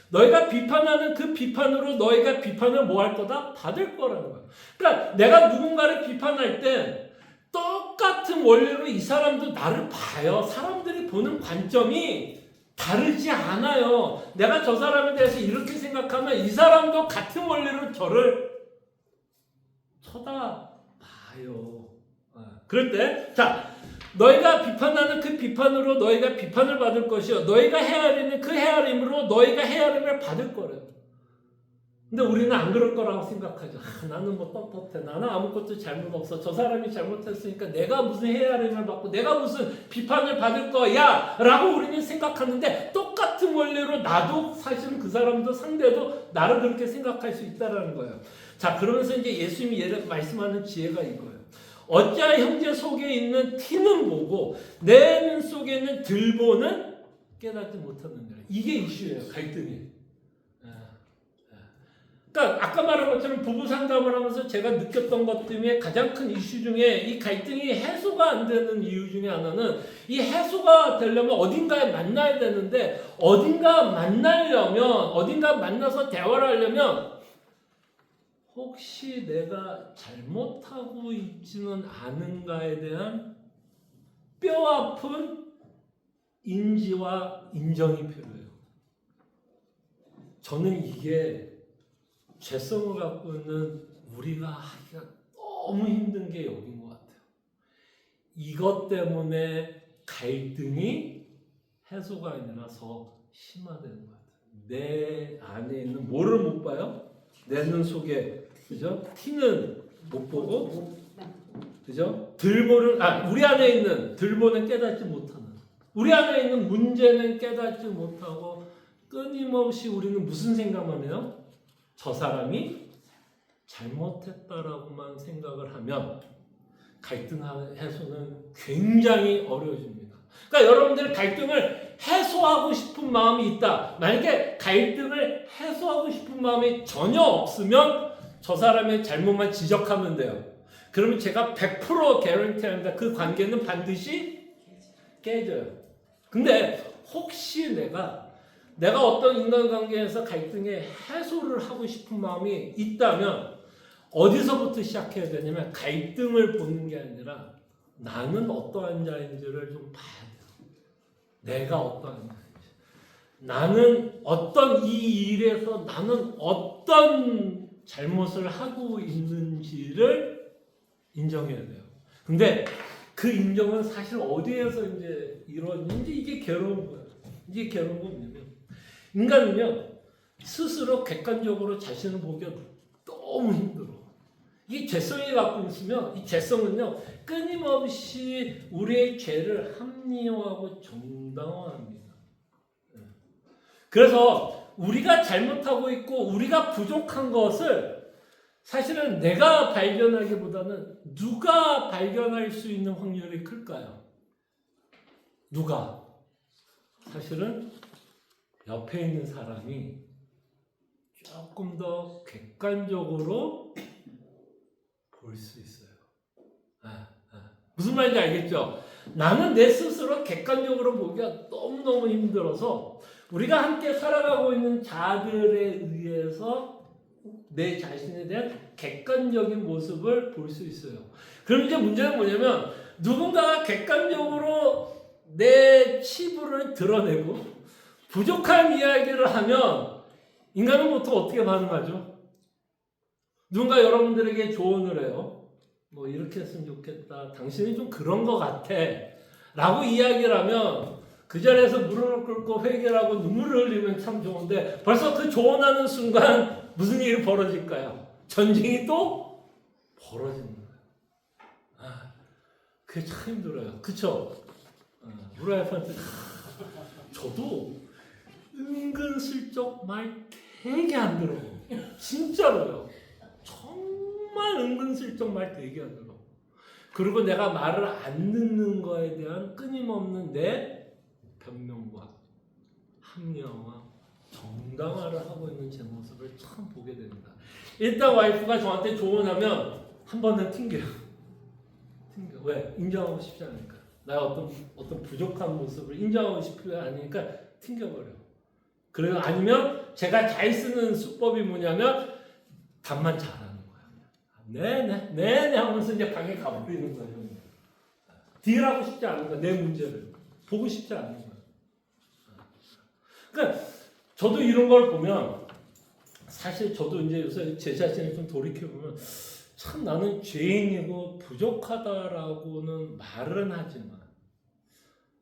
너희가 비판하는 그 비판으로 너희가 비판을 뭐 할 거다? 받을 거라는 거예요. 그러니까 내가 누군가를 비판할 때 똑같은 원리로 이 사람도 나를 봐요. 사람들이 보는 관점이 다르지 않아요. 내가 저 사람에 대해서 이렇게 생각하면 이 사람도 같은 원리로 저를 쳐다봐요. 그럴 때, 자, 너희가 비판하는 그 비판으로 너희가 비판을 받을 것이요. 너희가 헤아리는 그 헤아림으로 너희가 헤아림을 받을 거래요. 근데 우리는 안 그럴 거라고 생각하죠. 나는 뭐 떳떳해. 나는 아무것도 잘못 없어. 저 사람이 잘못했으니까 내가 무슨 헤아림을 받고 내가 무슨 비판을 받을 거야 라고 우리는 생각하는데 똑같은 원리로 나도 사실은 그 사람도 상대도 나를 그렇게 생각할 수 있다는 거예요. 자, 그러면서 이제 예수님이 말씀하는 지혜가 이거예요. 어찌하여 형제 속에 있는 티는 보고 내 눈 속에 있는 들보는 깨닫지 못하느냐. 이게 이슈예요. 갈등이. 그러니까 아까 말한 것처럼 부부 상담을 하면서 제가 느꼈던 것 때문에 가장 큰 이슈 중에 이 갈등이 해소가 안 되는 이유 중에 하나는 이 해소가 되려면 어딘가에 만나야 되는데 어딘가 만나서 대화를 하려면 혹시 내가 잘못하고 있지는 않은가에 대한 뼈아픈 인지와 인정이 필요해요. 저는 이게 죄성을 갖고 있는 우리가 하기가 너무 힘든 게 여긴 것 같아요. 이것 때문에 갈등이 해소가 아니라 더 심화되는 것 같아요. 내 안에 있는 뭐를 못 봐요? 내 눈 속에, 그죠? 티는 못 보고, 그죠? 우리 안에 있는 들보는 깨닫지 못하는, 우리 안에 있는 문제는 깨닫지 못하고 끊임없이 우리는 무슨 생각만 해요? 저 사람이 잘못했다라고만 생각을 하면 갈등 해소는 굉장히 어려워집니다. 그러니까 여러분들이 갈등을 해소하고 싶은 마음이 있다. 만약에 갈등을 해소하고 싶은 마음이 전혀 없으면 저 사람의 잘못만 지적하면 돼요. 그러면 제가 100% 개런티합니다. 그 관계는 반드시 깨져요. 근데 혹시 내가 어떤 인간관계에서 갈등의 해소를 하고 싶은 마음이 있다면 어디서부터 시작해야 되냐면 갈등을 보는 게 아니라 나는 어떠한 자인지를 좀 봐야 돼요. 내가 어떠한 자인지. 나는 어떤 이 일에서 나는 어떤 잘못을 하고 있는지를 인정해야 돼요. 근데 그 인정은 사실 어디에서 이제 이루어지는지 이게 괴로운 거예요. 이게 괴로운 건 뭐냐면 인간은요, 스스로 객관적으로 자신을 보기가 너무 힘들어. 이 죄성이 갖고 있으면 이 죄성은요 끊임없이 우리의 죄를 합리화하고 정당화합니다. 그래서 우리가 잘못하고 있고 우리가 부족한 것을 사실은 내가 발견하기보다는 누가 발견할 수 있는 확률이 클까요? 누가? 사실은 옆에 있는 사람이 조금 더 객관적으로 볼 수 있어요. 무슨 말인지 알겠죠? 나는 내 스스로 객관적으로 보기가 너무너무 힘들어서 우리가 함께 살아가고 있는 자들에 의해서 내 자신에 대한 객관적인 모습을 볼 수 있어요. 그럼 이제 문제는 뭐냐면 누군가가 객관적으로 내 치부를 드러내고 부족한 이야기를 하면 인간은 보통 어떻게 반응하죠? 누군가 여러분들에게 조언을 해요. 뭐 이렇게 했으면 좋겠다. 당신이 좀 그런 것 같아. 라고 이야기를 하면 그 자리에서 무릎을 꿇고 회개를 하고 눈물을 흘리면 참 좋은데 벌써 그 조언하는 순간 무슨 일이 벌어질까요? 전쟁이 또 벌어지는 거예요. 그게 참 힘들어요. 그쵸? 우리 와이프한테 저도 은근슬쩍 말 되게 안 들어요. 진짜로요. 정말 은근슬쩍 말 되게 안 들어. 그리고 내가 말을 안 듣는 거에 대한 끊임없는 내 변명과 합리화와 정당화를 하고 있는 제 모습을 참 보게 됩니다. 일단 와이프가 저한테 조언하면 한 번은 튕겨요. 왜? 인정하고 싶지 않으니까. 나의 어떤 부족한 모습을 인정하고 싶지 않으니까 튕겨버려. 그리고 아니면 제가 잘 쓰는 수법이 뭐냐면 답만 잘하는 거야. 네네 하면서 이제 방에 가버리는 거예요. 딜하고 싶지 않은 거야. 내 문제를 보고 싶지 않은 거야. 그러니까 저도 이런 걸 보면 사실 저도 이제 요새 제 자신을 좀 돌이켜 보면 참 나는 죄인이고 부족하다라고는 말은 하지만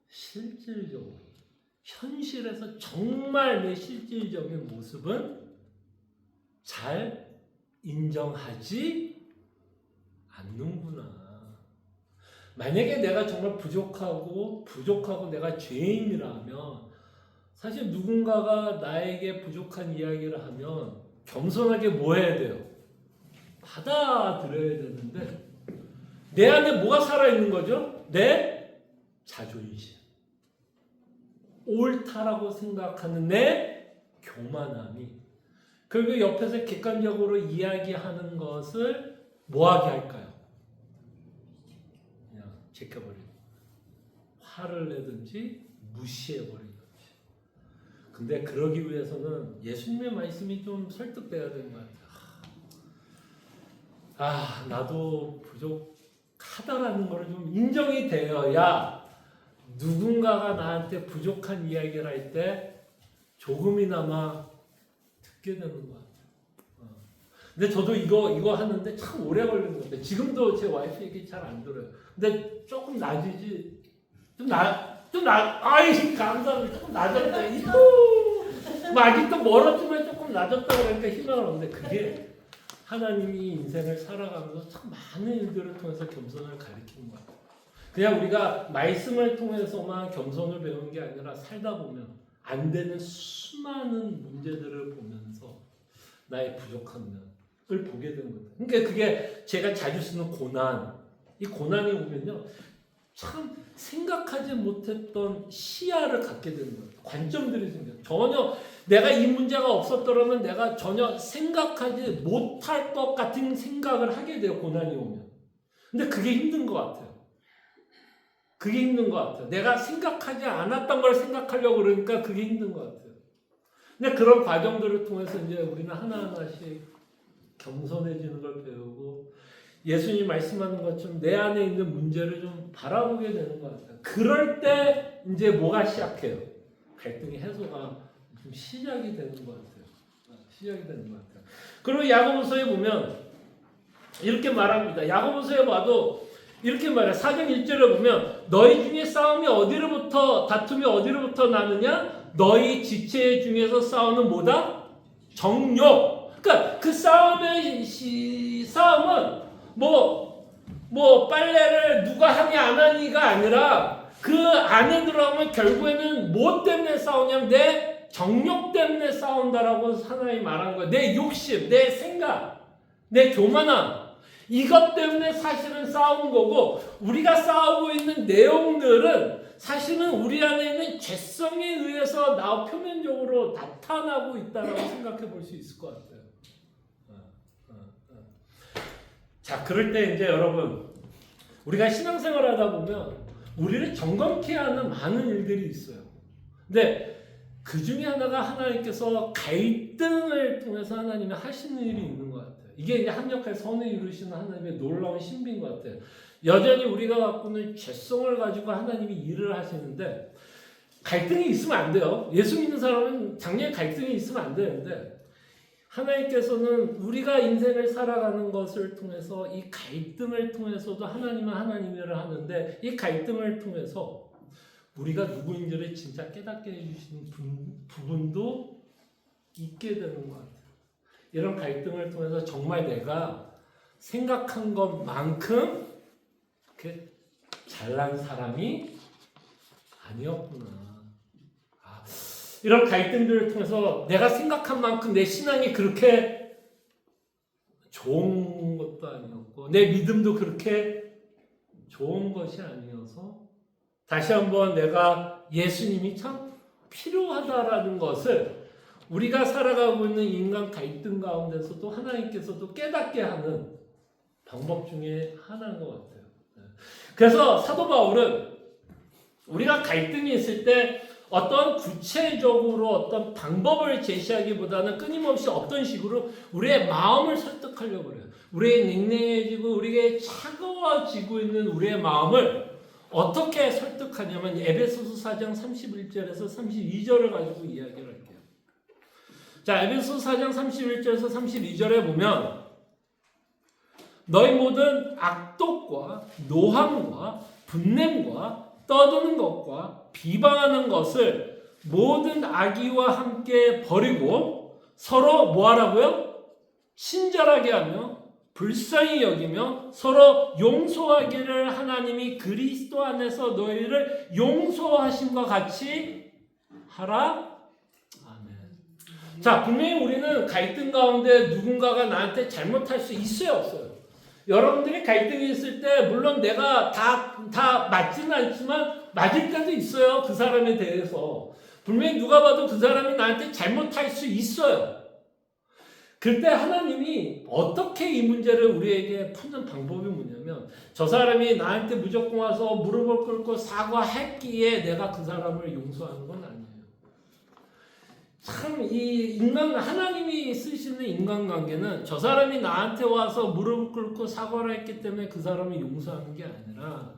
실질적으로 현실에서 정말 내 실질적인 모습은 잘 인정하지 않는구나. 만약에 내가 정말 부족하고 내가 죄인이라면 사실 누군가가 나에게 부족한 이야기를 하면 겸손하게 뭐 해야 돼요? 받아들여야 되는데 내 안에 뭐가 살아있는 거죠? 내 자존심. 옳다라고 생각하는 내 교만함이 결국 옆에서 객관적으로 이야기하는 것을 뭐하게 할까요? 그냥 제껴버리고 화를 내든지 무시해버리든지. 근데 그러기 위해서는 예수님의 말씀이 좀 설득돼야 되는 것 같아요. 나도 부족하다라는 걸 좀 인정이 되어야 누군가가 나한테 부족한 이야기를 할 때 조금이나마 듣게 되는 것 같아요. 근데 저도 이거 하는데 참 오래 걸리는 것 같아요. 지금도 제 와이프 얘기 잘 안 들어요. 근데 조금 낮이지. 아이, 감사합니다. 조금 낮았다. 아직도 멀었지만 조금 낮았다 그러니까 희망을 얻는데 그게 하나님이 인생을 살아가면서 참 많은 일들을 통해서 겸손을 가르치는 것 같아요. 그냥 우리가 말씀을 통해서만 겸손을 배우는 게 아니라 살다 보면 안 되는 수많은 문제들을 보면서 나의 부족한 면을 보게 되는 거예요. 그러니까 그게 제가 자주 쓰는 고난. 이 고난이 오면요. 참 생각하지 못했던 시야를 갖게 되는 거예요. 관점들이 생겨요. 전혀 내가 이 문제가 없었더라면 내가 전혀 생각하지 못할 것 같은 생각을 하게 돼요. 고난이 오면. 근데 그게 힘든 것 같아요. 그게 힘든 것 같아요. 내가 생각하지 않았던 걸 생각하려고 그러니까 그게 힘든 것 같아요. 근데 그런 과정들을 통해서 이제 우리는 하나하나씩 겸손해지는 걸 배우고 예수님이 말씀하는 것처럼 내 안에 있는 문제를 좀 바라보게 되는 것 같아요. 그럴 때 이제 뭐가 시작해요? 갈등의 해소가 좀 시작이 되는 것 같아요. 시작이 되는 것 같아요. 그리고 야고보서에 보면 이렇게 말합니다. 야고보서에 봐도 이렇게 말해. 4장 1절에 보면 너희 중에 다툼이 어디로부터 나느냐? 너희 지체 중에서 싸우는 뭐다? 정욕. 그러니까 그 싸움은 뭐 빨래를 누가 하니 안 하니가 아니라 그 안에 들어가면 결국에는 뭐 때문에 싸우냐면 내 정욕 때문에 싸운다라고 하나님 말한 거예요. 내 욕심, 내 생각, 내 교만함. 이것 때문에 사실은 싸우는 거고, 우리가 싸우고 있는 내용들은 사실은 우리 안에 있는 죄성에 의해서 표면적으로 나타나고 있다라고 생각해 볼 수 있을 것 같아요. 자, 그럴 때 이제 여러분, 우리가 신앙생활 하다 보면 우리를 점검케 하는 많은 일들이 있어요. 근데 그 중에 하나가 하나님께서 갈등을 통해서 하나님이 하시는 일이 있는 것 같아요. 이게 이제 합력할 선을 이루시는 하나님의 놀라운 신비인 것 같아요. 여전히 우리가 갖고는 죄성을 가지고 하나님이 일을 하시는데 갈등이 있으면 안 돼요. 예수 믿는 사람은 당연히 갈등이 있으면 안 되는데 하나님께서는 우리가 인생을 살아가는 것을 통해서 이 갈등을 통해서도 하나님은 하나님 일을 하는데 이 갈등을 통해서 우리가 누구인지를 진짜 깨닫게 해주시는 부분도 있게 되는 것 같아요. 이런 갈등을 통해서 정말 내가 생각한 것만큼 잘난 사람이 아니었구나. 이런 갈등들을 통해서 내가 생각한 만큼 내 신앙이 그렇게 좋은 것도 아니었고 내 믿음도 그렇게 좋은 것이 아니어서 다시 한번 내가 예수님이 참 필요하다라는 것을 우리가 살아가고 있는 인간 갈등 가운데서도 하나님께서도 깨닫게 하는 방법 중에 하나인 것 같아요. 그래서 사도 바울은 우리가 갈등이 있을 때 어떤 구체적으로 어떤 방법을 제시하기보다는 끊임없이 어떤 식으로 우리의 마음을 설득하려고 그래요. 우리의 냉랭해지고 우리의 차가워지고 있는 우리의 마음을 어떻게 설득하냐면 에베소서 4장 31절에서 32절을 가지고 이야기를 할게요. 자, 에베소서 4장 31절에서 32절에 보면 너희 모든 악독과 노함과 분냄과 떠드는 것과 비방하는 것을 모든 악의와 함께 버리고 서로 뭐하라고요? 친절하게 하며 불쌍히 여기며 서로 용서하기를 하나님이 그리스도 안에서 너희를 용서하심과 같이 하라. 아멘. 자, 분명히 우리는 갈등 가운데 누군가가 나한테 잘못할 수 있어요, 없어요? 여러분들이 갈등이 있을 때 물론 내가 다 맞지는 않지만 맞을 때도 있어요. 그 사람에 대해서. 분명히 누가 봐도 그 사람이 나한테 잘못할 수 있어요. 그때 하나님이 어떻게 이 문제를 우리에게 푸는 방법이 뭐냐면 저 사람이 나한테 무조건 와서 무릎을 꿇고 사과했기에 내가 그 사람을 용서하는 건 아니에요. 참 이 하나님이 쓰시는 인간관계는 저 사람이 나한테 와서 무릎을 꿇고 사과를 했기 때문에 그 사람을 용서하는 게 아니라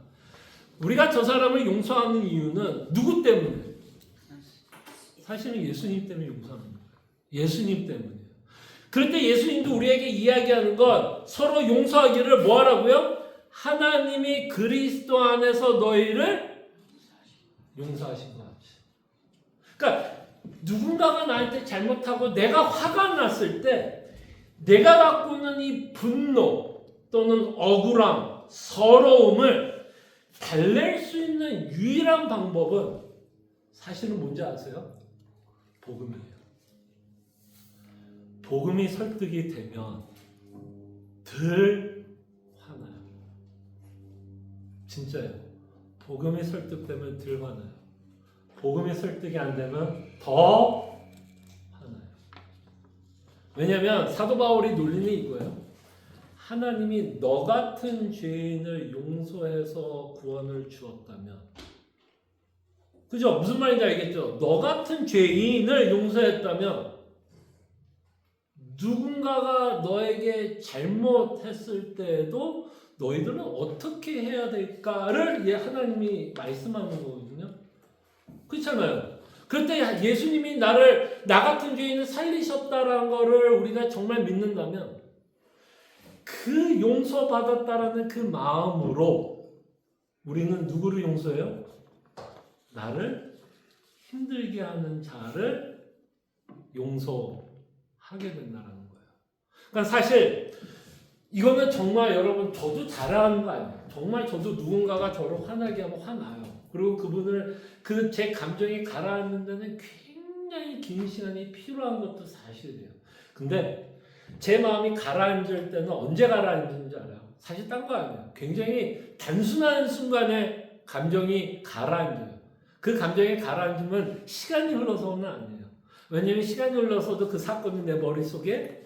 우리가 저 사람을 용서하는 이유는 누구 때문에? 사실은 예수님 때문에 용서하는 거예요. 예수님 때문이에요. 그런데 예수님도 우리에게 이야기하는 건 서로 용서하기를 뭐 하라고요? 하나님이 그리스도 안에서 너희를 용서하신 것 같이. 그러니까 누군가가 나한테 잘못하고 내가 화가 났을 때 내가 갖고 있는 이 분노 또는 억울함, 서러움을 달랠 수 있는 유일한 방법은 사실은 뭔지 아세요? 복음이에요. 복음이 설득이 되면 덜 화나요. 진짜요. 복음이 설득되면 덜 화나요. 복음이 설득이 안 되면 더 화나요. 왜냐하면 사도 바울이 논리는 이거예요. 하나님이 너 같은 죄인을 용서해서 구원을 주었다면, 그죠? 무슨 말인지 알겠죠? 너 같은 죄인을 용서했다면 누군가가 너에게 잘못했을 때에도 너희들은 어떻게 해야 될까를 하나님이 말씀하는 거거든요. 그렇잖아요. 그런데 예수님이 나 같은 죄인을 살리셨다라는 거를 우리가 정말 믿는다면 그 용서받았다라는 그 마음으로 우리는 누구를 용서해요? 나를 힘들게 하는 자를 용서하는 하게 된다는 거예요. 그러니까 사실 이거는 정말 여러분 저도 잘하는 거 아니에요. 정말 저도 누군가가 저를 화나게 하면 화나요. 그리고 그분을 그 제 감정이 가라앉는 데는 굉장히 긴 시간이 필요한 것도 사실이에요. 근데 제 마음이 가라앉을 때는 언제 가라앉는지 알아요? 사실 딴 거 아니에요. 굉장히 단순한 순간에 감정이 가라앉아요. 그 감정이 가라앉으면 시간이 흘러서는 아니에요. 왜냐하면 시간이 흘러서도 그 사건이 내 머릿속에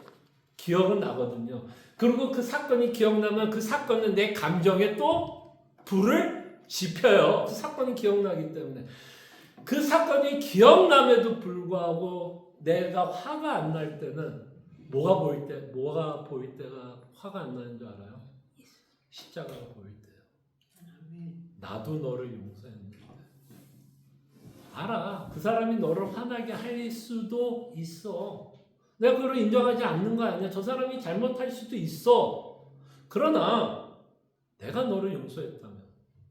기억은 나거든요. 그리고 그 사건이 기억나면 그 사건은 내 감정에 또 불을 지펴요. 그 사건이 기억나기 때문에. 그 사건이 기억남에도 불구하고 내가 화가 안 날 때는 뭐가 보일 때가 화가 안 나는 줄 알아요? 십자가가 보일 때요. 나도 너를 용서했는데. 알아. 그 사람이 너를 화나게 할 수도 있어. 내가 그걸 인정하지 않는 거 아니야. 저 사람이 잘못할 수도 있어. 그러나 내가 너를 용서했다면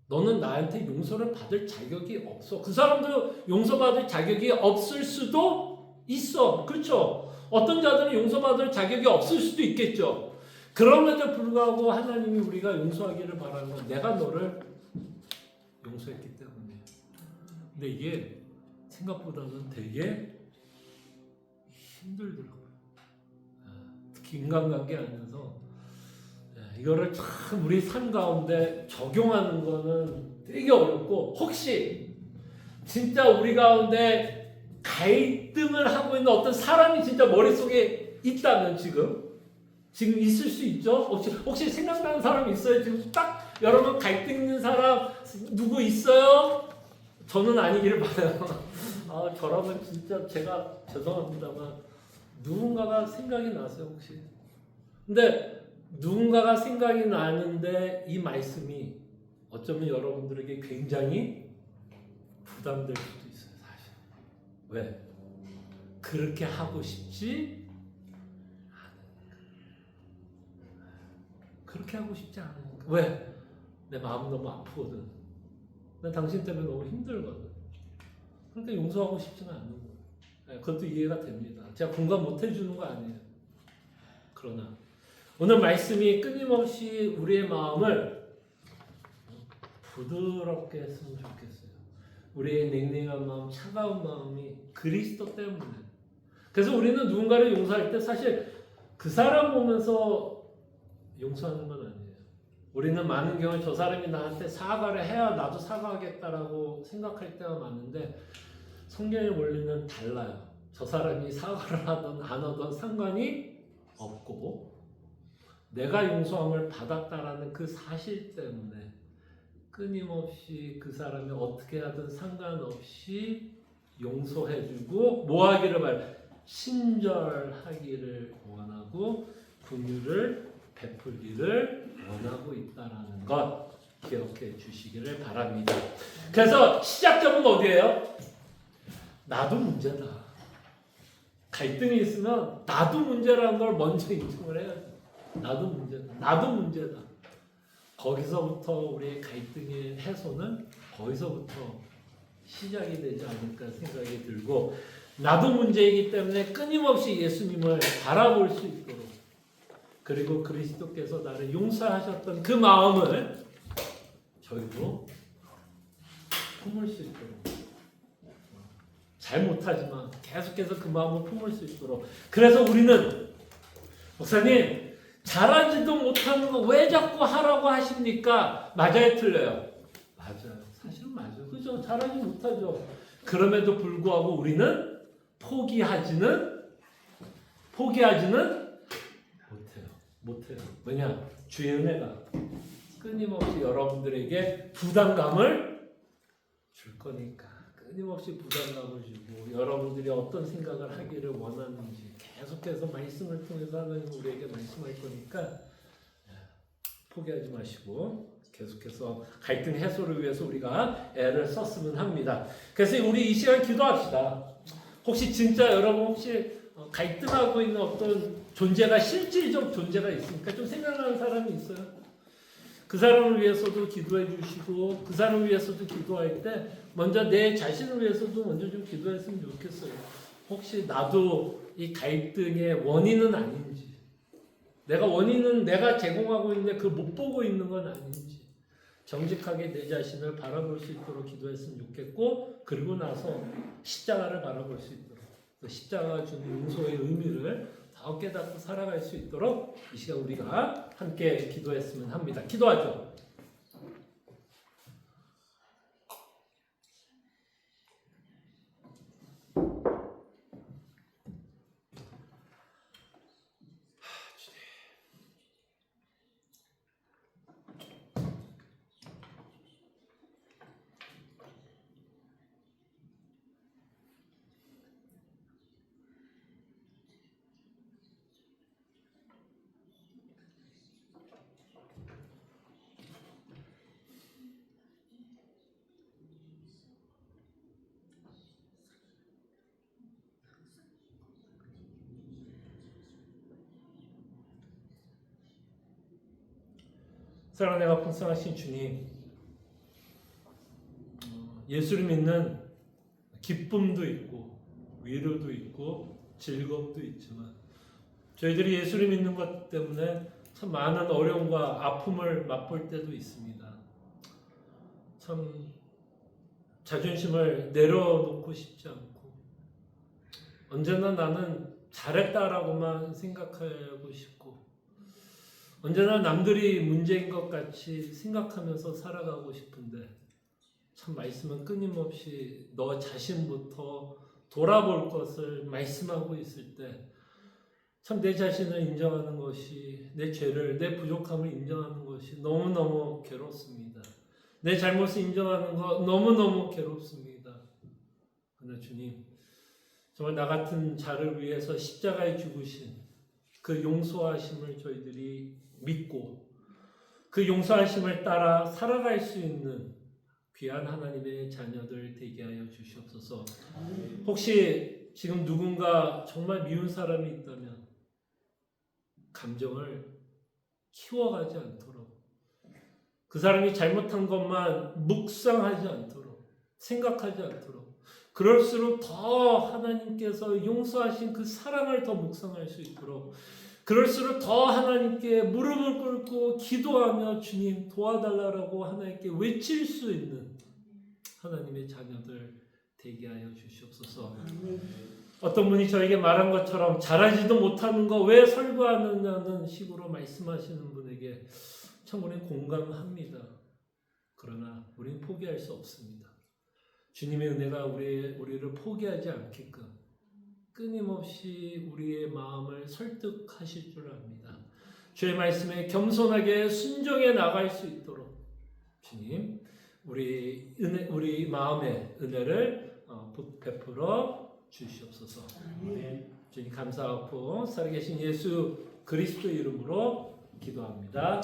너는 나한테 용서를 받을 자격이 없어. 그 사람도 용서받을 자격이 없을 수도 있어. 그렇죠? 어떤 자들은 용서받을 자격이 없을 수도 있겠죠. 그럼에도 불구하고 하나님이 우리가 용서하기를 바라는 건 내가 너를 용서했기 때문에. 근데 이게 생각보다는 되게 힘들더라고요. 특히 인간관계 안에서 이거를 참 우리 삶 가운데 적용하는 거는 되게 어렵고, 혹시 진짜 우리 가운데 갈등을 하고 있는 어떤 사람이 진짜 머릿속에 있다면 지금 있을 수 있죠? 혹시 생각나는 사람 있어요? 지금 딱 여러분 갈등 있는 사람 누구 있어요? 저는 아니기를 바라요. 저라면 진짜 제가 죄송합니다만 누군가가 생각이 나세요 혹시? 근데 누군가가 생각이 나는데 이 말씀이 어쩌면 여러분들에게 굉장히 부담될 수도 있어요 사실. 왜? 그렇게 하고 싶지 않으니까. 그렇게 하고 싶지 않으니까. 왜? 내 마음 너무 아프거든. 난 당신 때문에 너무 힘들거든. 그러니까 용서하고 싶지는 않는 거예요. 그것도 이해가 됩니다. 제가 공감 못 해주는 거 아니에요. 그러나 오늘 말씀이 끊임없이 우리의 마음을 부드럽게 했으면 좋겠어요. 우리의 냉랭한 마음, 차가운 마음이 그리스도 때문에. 그래서 우리는 누군가를 용서할 때 사실 그 사람 보면서 용서하는 건 아니에요. 우리는 많은 경우 저 사람이 나한테 사과를 해야 나도 사과하겠다라고 생각할 때가 많은데 성경의 원리는 달라요. 저 사람이 사과를 하든 안 하든 상관이 없고 내가 용서함을 받았다라는 그 사실 때문에 끊임없이 그 사람이 어떻게 하든 상관없이 용서해주고 뭐 하기를 바래? 친절하기를 원하고 긍휼을 베풀기를 원하고 있다라는 것 기억해 주시기를 바랍니다. 그래서 시작점은 어디예요? 나도 문제다. 갈등이 있으면 나도 문제라는 걸 먼저 인정을 해야 돼. 나도 문제다. 나도 문제다. 거기서부터 우리의 갈등의 해소는 거기서부터 시작이 되지 않을까 생각이 들고, 나도 문제이기 때문에 끊임없이 예수님을 바라볼 수 있도록, 그리고 그리스도께서 나를 용서하셨던 그 마음을 저희도 품을 수 있도록, 잘 못하지만 계속해서 그 마음을 품을 수 있도록. 그래서 우리는 목사님 잘하지도 못하는 거 왜 자꾸 하라고 하십니까? 맞아요, 틀려요? 맞아요. 사실은 맞아요. 그죠? 잘하지 못하죠. 그럼에도 불구하고 우리는 포기하지는 못해요. 왜냐? 주의 은혜가 끊임없이 여러분들에게 부담감을 줄 거니까. 끊임없이 부담감을 주고 여러분들이 어떤 생각을 하기를 원하는지 계속해서 말씀을 통해서 하나님 우리에게 말씀할 거니까 포기하지 마시고 계속해서 갈등 해소를 위해서 우리가 애를 썼으면 합니다. 그래서 우리 이 시간 기도합시다. 혹시 진짜 여러분 혹시 갈등하고 있는 어떤 존재가 실질적 존재가 있습니까? 좀 생각나는 사람이 있어요? 그 사람을 위해서도 기도해 주시고 그 사람을 위해서도 기도할 때 먼저 내 자신을 위해서도 먼저 좀 기도했으면 좋겠어요. 혹시 나도 이 갈등의 원인은 아닌지, 내가 원인은 내가 제공하고 있는데 그걸 못 보고 있는 건 아닌지 정직하게 내 자신을 바라볼 수 있도록 기도했으면 좋겠고, 그리고 나서 십자가를 바라볼 수 있도록, 그 십자가가 주는 용서의 의미를 더 깨닫고 살아갈 수 있도록 이 시간 우리가 함께 기도했으면 합니다. 기도하죠. 사랑내가 풍성하신 주님, 예수를 믿는 기쁨도 있고 위로도 있고 즐거움도 있지만 저희들이 예수를 믿는 것 때문에 참 많은 어려움과 아픔을 맛볼 때도 있습니다. 참 자존심을 내려놓고 싶지 않고 언제나 나는 잘했다라고만 생각하고 싶고 언제나 남들이 문제인 것 같이 생각하면서 살아가고 싶은데 참 말씀은 끊임없이 너 자신부터 돌아볼 것을 말씀하고 있을 때 참 내 자신을 인정하는 것이, 내 죄를, 내 부족함을 인정하는 것이 너무너무 괴롭습니다. 내 잘못을 인정하는 것 너무너무 괴롭습니다. 그러나 주님, 정말 나 같은 자를 위해서 십자가에 죽으신 그 용서하심을 저희들이 믿고 그 용서하심을 따라 살아갈 수 있는 귀한 하나님의 자녀들 되게 하여 주시옵소서. 혹시 지금 누군가 정말 미운 사람이 있다면 감정을 키워가지 않도록, 그 사람이 잘못한 것만 묵상하지 않도록, 생각하지 않도록, 그럴수록 더 하나님께서 용서하신 그 사랑을 더 묵상할 수 있도록, 그럴수록 더 하나님께 무릎을 꿇고 기도하며 주님 도와달라고 하나님께 외칠 수 있는 하나님의 자녀들 되게 하여 주시옵소서. 어떤 분이 저에게 말한 것처럼 잘하지도 못하는 거 왜 설교하느냐는 식으로 말씀하시는 분에게 참 우리는 공감합니다. 그러나 우리는 포기할 수 없습니다. 주님의 은혜가 우리를 포기하지 않게끔 끊임없이 우리의 마음을 설득하실 줄 압니다. 주의 말씀에 겸손하게 순종해 나갈 수 있도록 주님, 우리 마음의 은혜를 베풀어 주시옵소서. 주님 감사하고 살아계신 예수 그리스도 이름으로 기도합니다.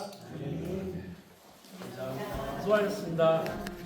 감사합니다. 수고하셨습니다.